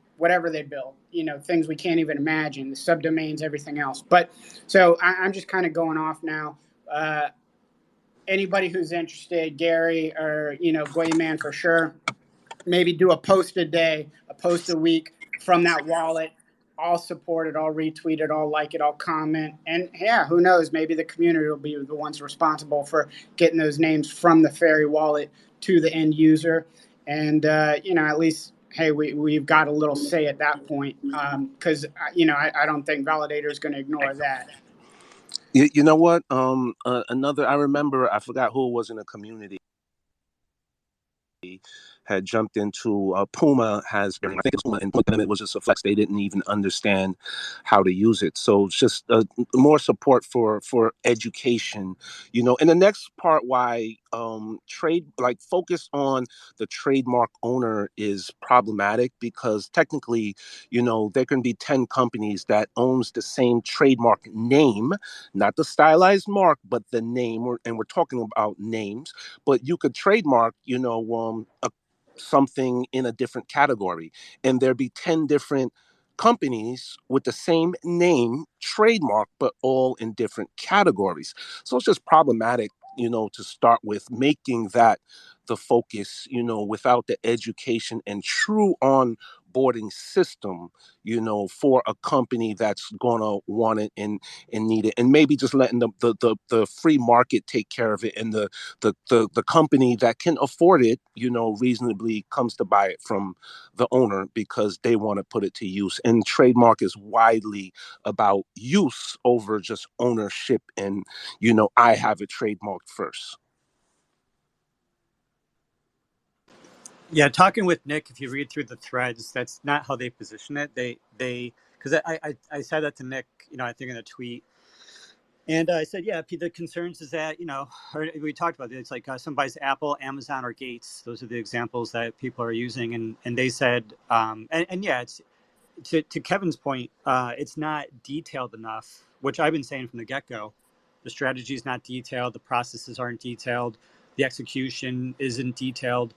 [SPEAKER 5] they build, things we can't even imagine, the subdomains, everything else. But so I'm just kind of going off now. Anybody who's interested, Gary or, Dwayman for sure, maybe do a post a day, a post a week from that wallet. I'll support it, I'll retweet it, I'll like it, I'll comment. And yeah, who knows, maybe the community will be the ones responsible for getting those names from the Fairy wallet to the end user. And, at least, hey, we've got a little say at that point. Because, I don't think Validator is going to ignore that.
[SPEAKER 9] You know what? I remember, I forgot who was in the community had jumped into Puma I think it's Puma, and put them, it was just a flex. They didn't even understand how to use it. So it's just more support for education, And the next part, why focus on the trademark owner is problematic, because technically, there can be 10 companies that owns the same trademark name, not the stylized mark, but the name. And we're talking about names, but you could trademark, something in a different category, and there'd be 10 different companies with the same name trademark, but all in different categories. So it's just problematic, to start with, making that the focus, without the education and true onboarding system, for a company that's gonna want it and need it, and maybe just letting the free market take care of it, and the company that can afford it, reasonably comes to buy it from the owner because they want to put it to use. And trademark is widely about use over just ownership, and I have it trademarked first.
[SPEAKER 2] Yeah, talking with Nick, if you read through the threads, that's not how they position it. They because I said that to Nick, I think in a tweet, and I said, yeah, the concerns is that, we talked about it. It's like somebody's Apple, Amazon, or Gates. Those are the examples that people are using, and they said, and yeah, it's to Kevin's point, it's not detailed enough, which I've been saying from the get-go. The strategy is not detailed. The processes aren't detailed. The execution isn't detailed.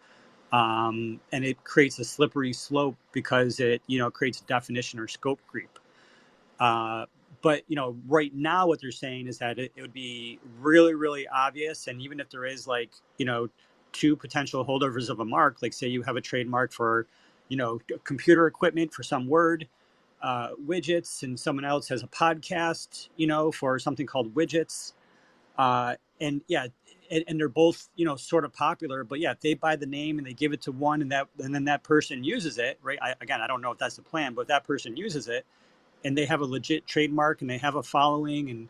[SPEAKER 2] and it creates a slippery slope because it creates definition or scope creep. But right now what they're saying is that it would be really, really obvious, and even if there is like two potential holdovers of a mark, like say you have a trademark for computer equipment for some word, widgets, and someone else has a podcast for something called widgets, and yeah, and they're both sort of popular, but yeah, if they buy the name and they give it to one, and then that person uses it, right? I don't know if that's the plan, but if that person uses it and they have a legit trademark and they have a following, and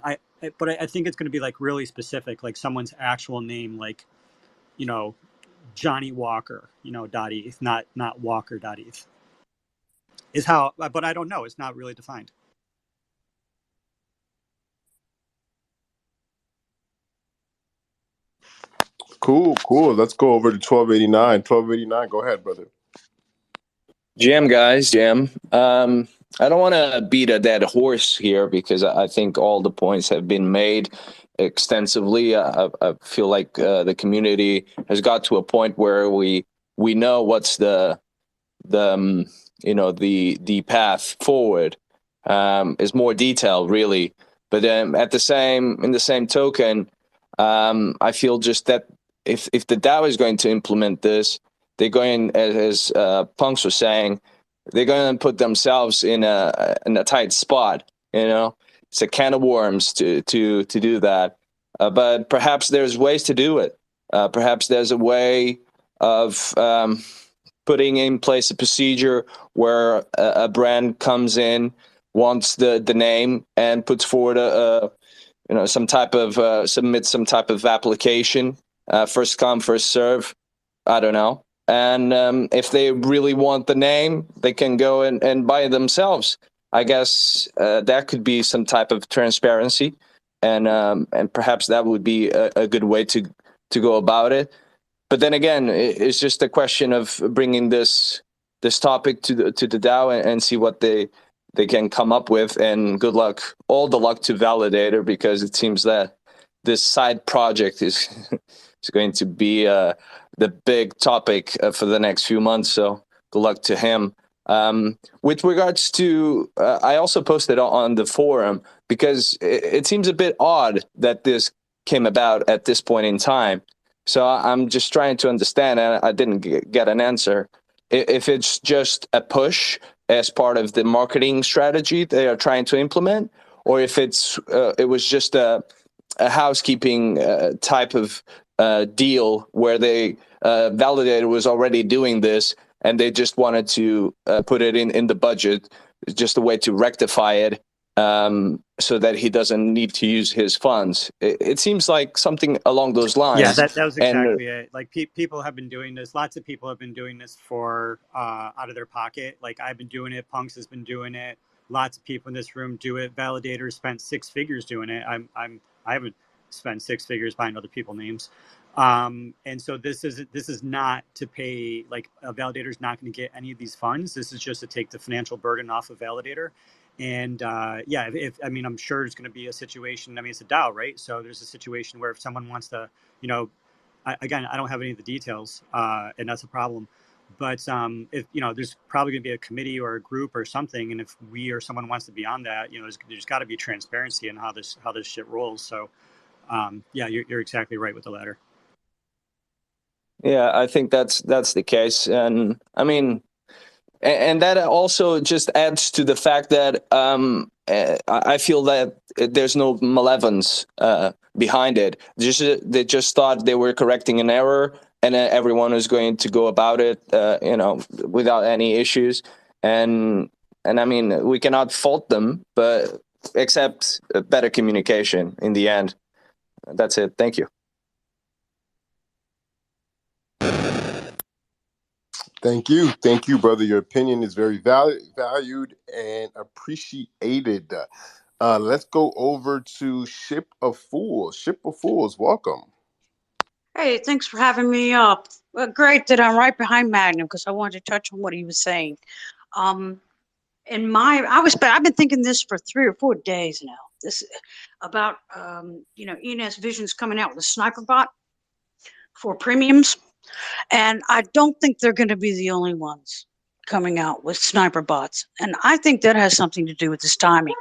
[SPEAKER 2] I think it's going to be like really specific, like someone's actual name, like you know Johnny Walker, .eth, not Walker.eth is how, but I don't know, it's not really defined.
[SPEAKER 7] Cool. Let's go over to 1289. 1289, go ahead, brother.
[SPEAKER 10] Jam, guys, jam. I don't want to beat a dead horse here because I think all the points have been made extensively. I feel like the community has got to a point where we know what's the the path forward. Is more detailed, really. But in the same token, I feel just that if the DAO is going to implement this, they're going, as Punks was saying, they're going to put themselves in a tight spot. It's a can of worms to do that. But perhaps there's ways to do it. Perhaps there's a way of putting in place a procedure where a brand comes in, wants the name, and puts forward some type of submits some type of application, first come, first serve. I don't know. And if they really want the name, they can go and buy it themselves. I guess that could be some type of transparency, and perhaps that would be a good way to go about it. But then again, it's just a question of bringing this topic to the DAO and see what they can come up with. And good luck, all the luck to Validator, because it seems that this side project is going to be the big topic for the next few months. So good luck to him. With regards to, I also posted on the forum because it seems a bit odd that this came about at this point in time. So I'm just trying to understand, and I didn't get an answer. If it's just a push as part of the marketing strategy they are trying to implement, or if it was just a housekeeping type of deal where they Validator was already doing this and they just wanted to put it in the budget, just a way to rectify it. So that he doesn't need to use his funds. It seems like something along those lines.
[SPEAKER 2] Yeah, that was exactly it. Like people have been doing this. Lots of people have been doing this for out of their pocket. Like I've been doing it. Punks has been doing it. Lots of people in this room do it. Validator spent 6 figures doing it. I haven't spent 6 figures buying other people's names. And so this is not to pay, like a Validator is not going to get any of these funds. This is just to take the financial burden off of Validator. And if I'm sure it's going to be a situation. I mean, it's a DAO, right? So there's a situation where if someone wants to, I don't have any of the details, and that's a problem. But if there's probably going to be a committee or a group or something, and if we or someone wants to be on that, there's got to be transparency in how this shit rolls. So you're exactly right with the latter.
[SPEAKER 10] Yeah, I think that's the case, and I mean. And that also just adds to the fact that I feel that there's no malevolence behind it. They just thought they were correcting an error, and everyone was going to go about it, without any issues. And I mean, we cannot fault them, but except better communication in the end. That's it. Thank you.
[SPEAKER 7] Thank you, brother. Your opinion is very valued and appreciated. Let's go over to Ship of Fools. Ship of Fools, welcome.
[SPEAKER 11] Hey, thanks for having me up. Well, great that I'm right behind Magnum because I wanted to touch on what he was saying. I've been thinking this for 3 or 4 days now. This about ENS Vision's coming out with a sniper bot for premiums. And I don't think they're going to be the only ones coming out with sniper bots. And I think that has something to do with this timing.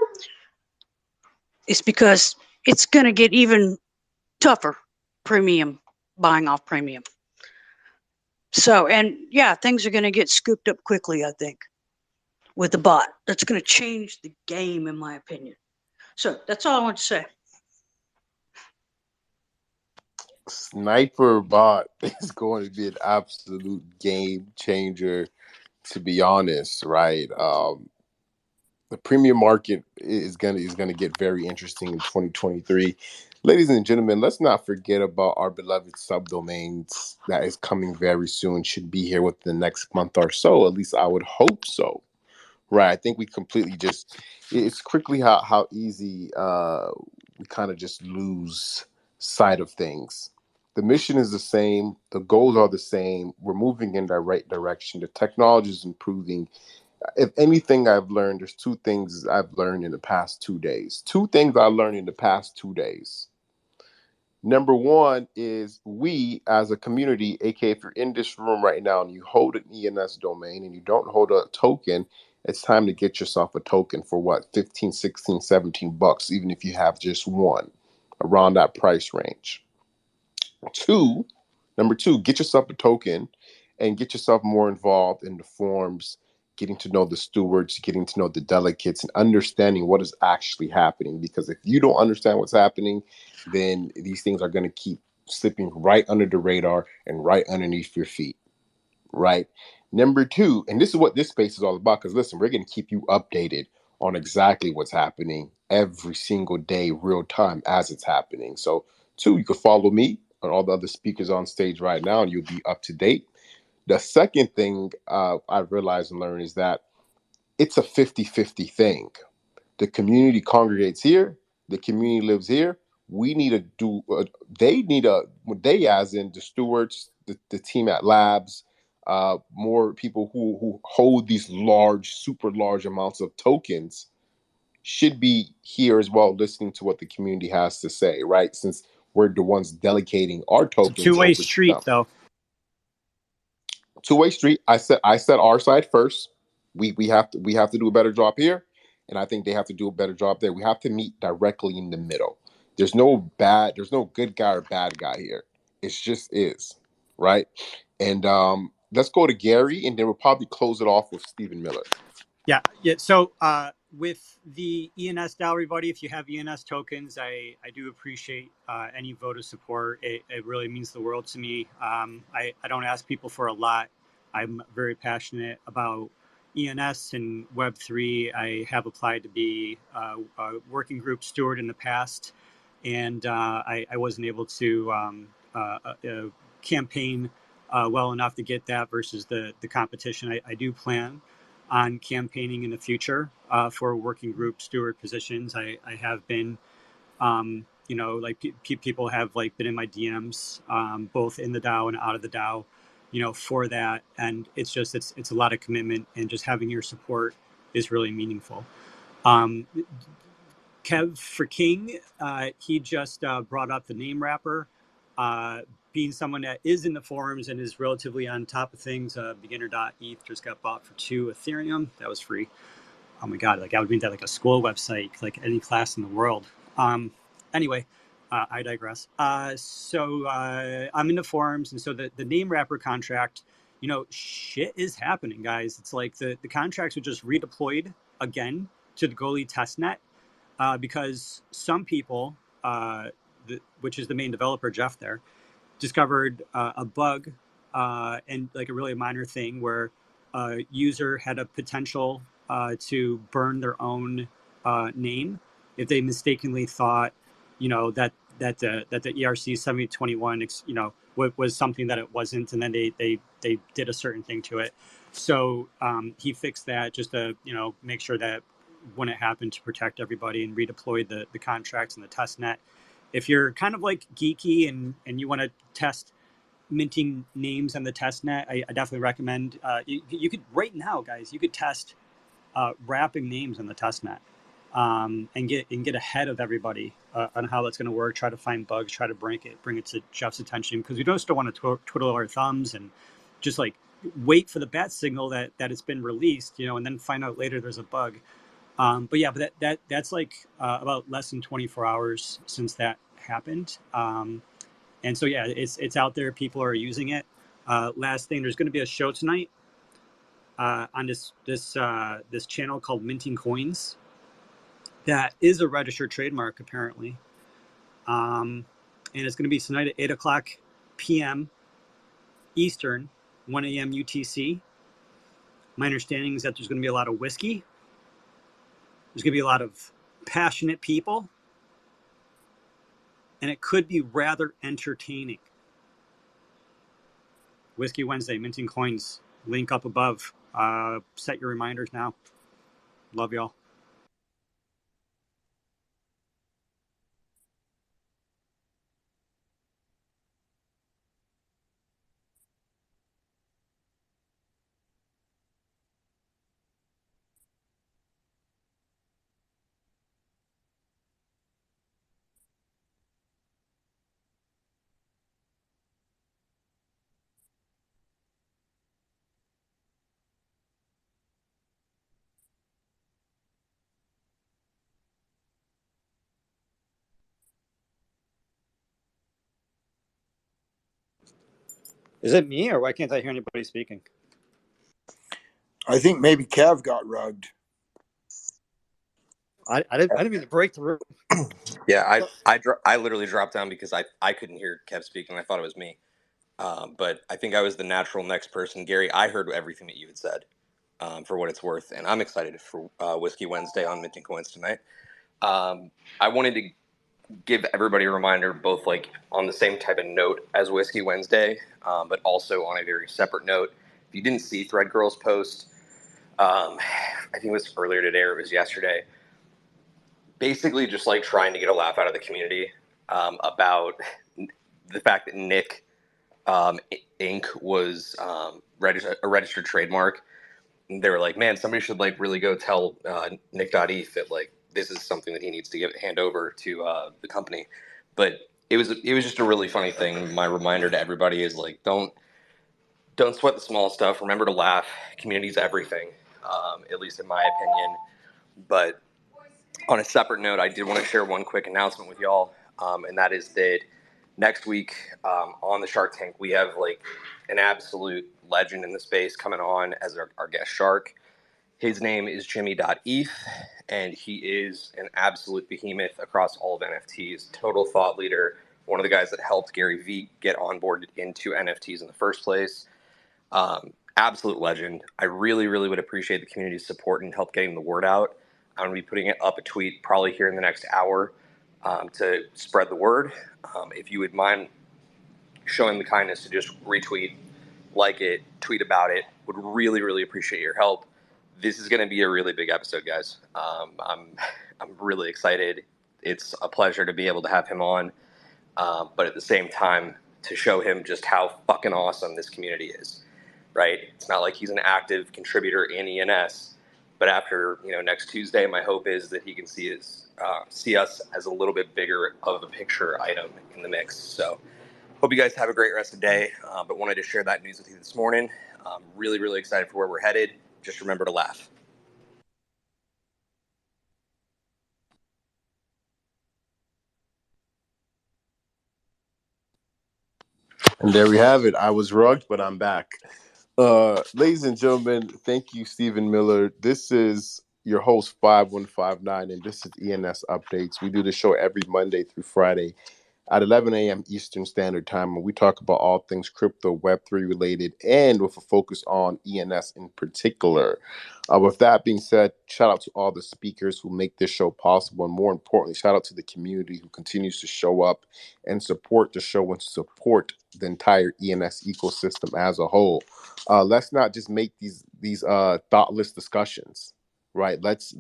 [SPEAKER 11] It's because it's going to get even tougher premium, buying off premium. So, and yeah, things are going to get scooped up quickly, I think, with the bot. That's going to change the game, in my opinion. So that's all I want to say.
[SPEAKER 7] Sniper bot is going to be an absolute game changer, to be honest, right? The premium market is gonna get very interesting in 2023. Ladies and gentlemen, let's not forget about our beloved subdomains that is coming very soon. Should be here within the next month or so. At least I would hope so. Right. I think we completely just it's quickly how easy we kind of just lose sight of things. The mission is the same, the goals are the same, we're moving in the right direction, the technology is improving. If anything I've learned, there's two things I've learned in the past 2 days. Two things I learned in the past 2 days. Number one is we as a community, aka if you're in this room right now and you hold an ENS domain and you don't hold a token, it's time to get yourself a token for what, 15, 16, 17 bucks, even if you have just one, around that price range. Number two, get yourself a token and get yourself more involved in the forums, getting to know the stewards, getting to know the delegates, and understanding what is actually happening. Because if you don't understand what's happening, then these things are going to keep slipping right under the radar and right underneath your feet. Right. Number two, and this is what this space is all about, because listen, we're going to keep you updated on exactly what's happening every single day, real time as it's happening. So, two, you can follow me and all the other speakers on stage right now, and you'll be up to date. The second thing I've realized and learned is that it's a 50-50 thing. The community congregates here, the community lives here. We need to do, they as in the stewards, the team at labs, more people who hold these large, super large amounts of tokens should be here as well, listening to what the community has to say, right? Since we're the ones delegating our
[SPEAKER 2] It's a
[SPEAKER 7] tokens
[SPEAKER 2] two-way
[SPEAKER 7] over to
[SPEAKER 2] street,
[SPEAKER 7] them.
[SPEAKER 2] though.
[SPEAKER 7] Two-way street. I said our side first. We have to do a better job here, and I think they have to do a better job there. We have to meet directly in the middle. There's no good guy or bad guy here. It just is, right? And let's go to Gary, and then we'll probably close it off with Stephen Miller.
[SPEAKER 2] Yeah. So with the ENS DAO, everybody, if you have ENS tokens, I do appreciate any vote of support. It really means the world to me. I don't ask people for a lot. I'm very passionate about ENS and Web3. I have applied to be a working group steward in the past, and I wasn't able to campaign well enough to get that versus the competition. I do plan on campaigning in the future for working group steward positions. I have been, like people have like been in my DMs, both in the DAO and out of the DAO, for that. And it's a lot of commitment, and just having your support is really meaningful. Kev for King, he just brought up the name wrapper. Being someone that is in the forums and is relatively on top of things, beginner.eth just got bought for 2 Ethereum. That was free. Oh my God, like I would make that like a school website, like any class in the world. Anyway, I digress. So I'm in the forums, and so the name wrapper contract, shit is happening, guys. It's like the contracts were just redeployed again to the Goalie testnet because some people, which is the main developer, Jeff there, discovered a bug and like a really minor thing where a user had a potential to burn their own name if they mistakenly thought, that the ERC 7021, was something that it wasn't, and then they did a certain thing to it. So he fixed that just to make sure that wouldn't happen, to protect everybody, and redeployed the contracts and the test net. If you're kind of like geeky and you want to test minting names on the test net, I definitely recommend you could right now, guys, you could test wrapping names on the test net. and get ahead of everybody on how that's going to work. Try to find bugs. Try to bring it to Jeff's attention, because we just don't want to twiddle our thumbs and just like wait for the bat signal that it's been released, and then find out later there's a bug. But that's like about less than 24 hours since that happened. And so yeah, it's out there. People are using it. Last thing, there's going to be a show tonight on this channel called Minting Coins. That is a registered trademark apparently, and it's going to be tonight at 8:00 p.m. Eastern, 1 a.m. UTC. My understanding is that there's going to be a lot of whiskey. There's going to be a lot of passionate people, and it could be rather entertaining. Whiskey Wednesday, Minting Coins, link up above. Set your reminders now. Love y'all. Is it me, or why can't I hear anybody speaking?
[SPEAKER 3] I think maybe Kev got rugged.
[SPEAKER 2] I didn't mean to break the room.
[SPEAKER 12] Yeah, I literally dropped down because I couldn't hear Kev speaking. I thought it was me, but I think I was the natural next person. Gary, I heard everything that you had said, for what it's worth, and I'm excited for Whiskey Wednesday on Minting Coins tonight. I wanted to give everybody a reminder, both like on the same type of note as Whiskey Wednesday, but also on a very separate note. If you didn't see Thread Girl's post, I think it was earlier today or it was yesterday, basically just like trying to get a laugh out of the community about the fact that Nick Inc. was a registered trademark. And they were like, man, somebody should like really go tell Nick.eth that like this is something that he needs to hand over to the company. But it was just a really funny thing. My reminder to everybody is like, don't sweat the small stuff. Remember to laugh. Community's everything, at least in my opinion. But on a separate note, I did want to share one quick announcement with y'all, and that is that next week on the Shark Tank, we have like an absolute legend in the space coming on as our guest shark. His name is Jimmy.eth, and he is an absolute behemoth across all of NFTs, total thought leader, one of the guys that helped Gary Vee get onboarded into NFTs in the first place. Absolute legend. I really, really would appreciate the community's support and help getting the word out. I'm going to be putting up a tweet probably here in the next hour to spread the word. If you would mind showing the kindness to just retweet, like it, tweet about it, would really, really appreciate your help. This is going to be a really big episode, guys. I'm really excited. It's a pleasure to be able to have him on, but at the same time, to show him just how fucking awesome this community is. Right? It's not like he's an active contributor in ENS, but after next Tuesday, my hope is that he can see us as a little bit bigger of a picture item in the mix. So, hope you guys have a great rest of the day. But wanted to share that news with you this morning. Really, really excited for where we're headed. Just remember to laugh.
[SPEAKER 7] And there we have it. I was rugged, but I'm back. Ladies and gentlemen, thank you, Stephen Miller. This is your host, 5159, and this is ENS Updates. We do the show every Monday through Friday at 11 a.m. Eastern Standard Time, and we talk about all things crypto, Web3 related, and with a focus on ENS in particular. With that being said, shout out to all the speakers who make this show possible, and more importantly, shout out to the community who continues to show up and support the show and support the entire ENS ecosystem as a whole. Let's not just make these thoughtless discussions, right? Let's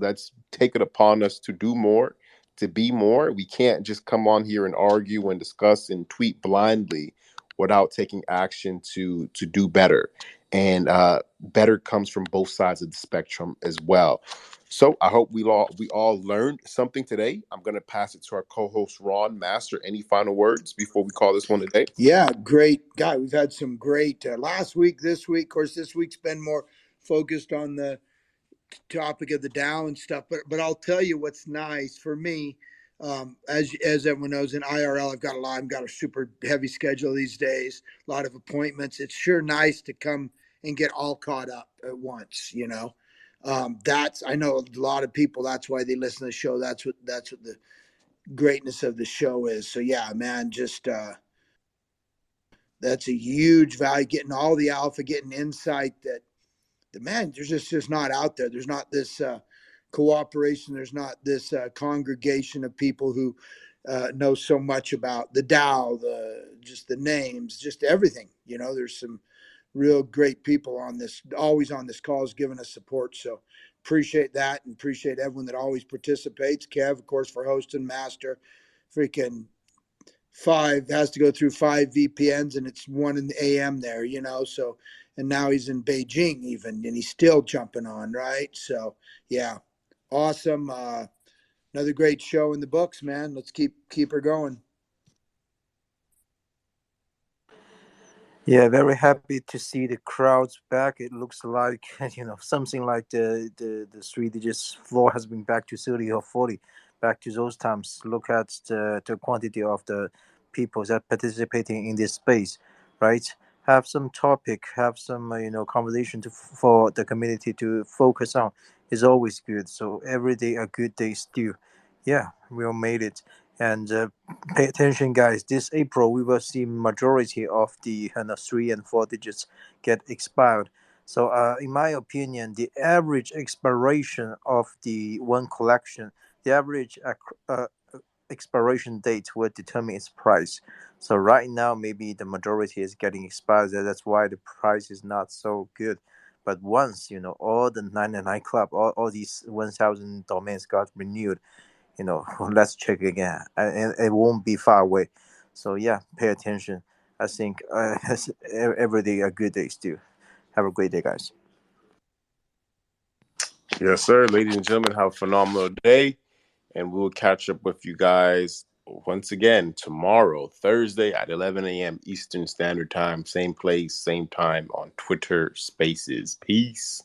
[SPEAKER 7] take it upon us to do more, to be more. We can't just come on here and argue and discuss and tweet blindly. without taking action to do better. And better comes from both sides of the spectrum as well. So I hope we all learned something today. I'm going to pass it to our co-host Ron Master. Any final words before we call this one a day?
[SPEAKER 3] Yeah, great guy. We've had some great last week, this week. Of course, this week's been more focused on the topic of the Dow and stuff. But I'll tell you what's nice for me. As everyone knows, in IRL, I've got a super heavy schedule these days, a lot of appointments. It's sure nice to come and get all caught up at once. That's I know a lot of people. That's why they listen to the show. That's what the greatness of the show is. So yeah, man, just that's a huge value. Getting all the alpha, getting insight that the man there's just not out there. There's not this cooperation. There's not this congregation of people who know so much about the Dow, the names, just everything. There's some real great people on this, always on this calls, giving us support. So appreciate that and appreciate everyone that always participates. Kev, of course, for hosting, Master, freaking has to go through 5 VPNs and it's 1 in the AM there, so, and now he's in Beijing even, and he's still jumping on, right? So yeah, awesome. Another great show in the books, man. Let's keep her going.
[SPEAKER 4] Yeah, very happy to see the crowds back. It looks like something like the 3 digits floor has been back to 30 or 40, back to those times. Look at the quantity of the people that participating in this space, right? Have some topic, have some conversation for the community to focus on is always good. So every day a good day still. Yeah, we all made it. And pay attention, guys. This April, we will see majority of the 3 and 4 digits get expired. So, in my opinion, the average expiration of the one collection, the average expiration date will determine its price. So right now, maybe the majority is getting expired. That's why the price is not so good. But once all the 99 club, all these 1,000 domains got renewed, let's check again, and it won't be far away. So yeah, pay attention. I think every day a good day still. Have a great day, guys.
[SPEAKER 7] Yes, sir. Ladies and gentlemen, have a phenomenal day. And we'll catch up with you guys once again tomorrow, Thursday at 11 a.m. Eastern Standard Time. Same place, same time on Twitter Spaces. Peace.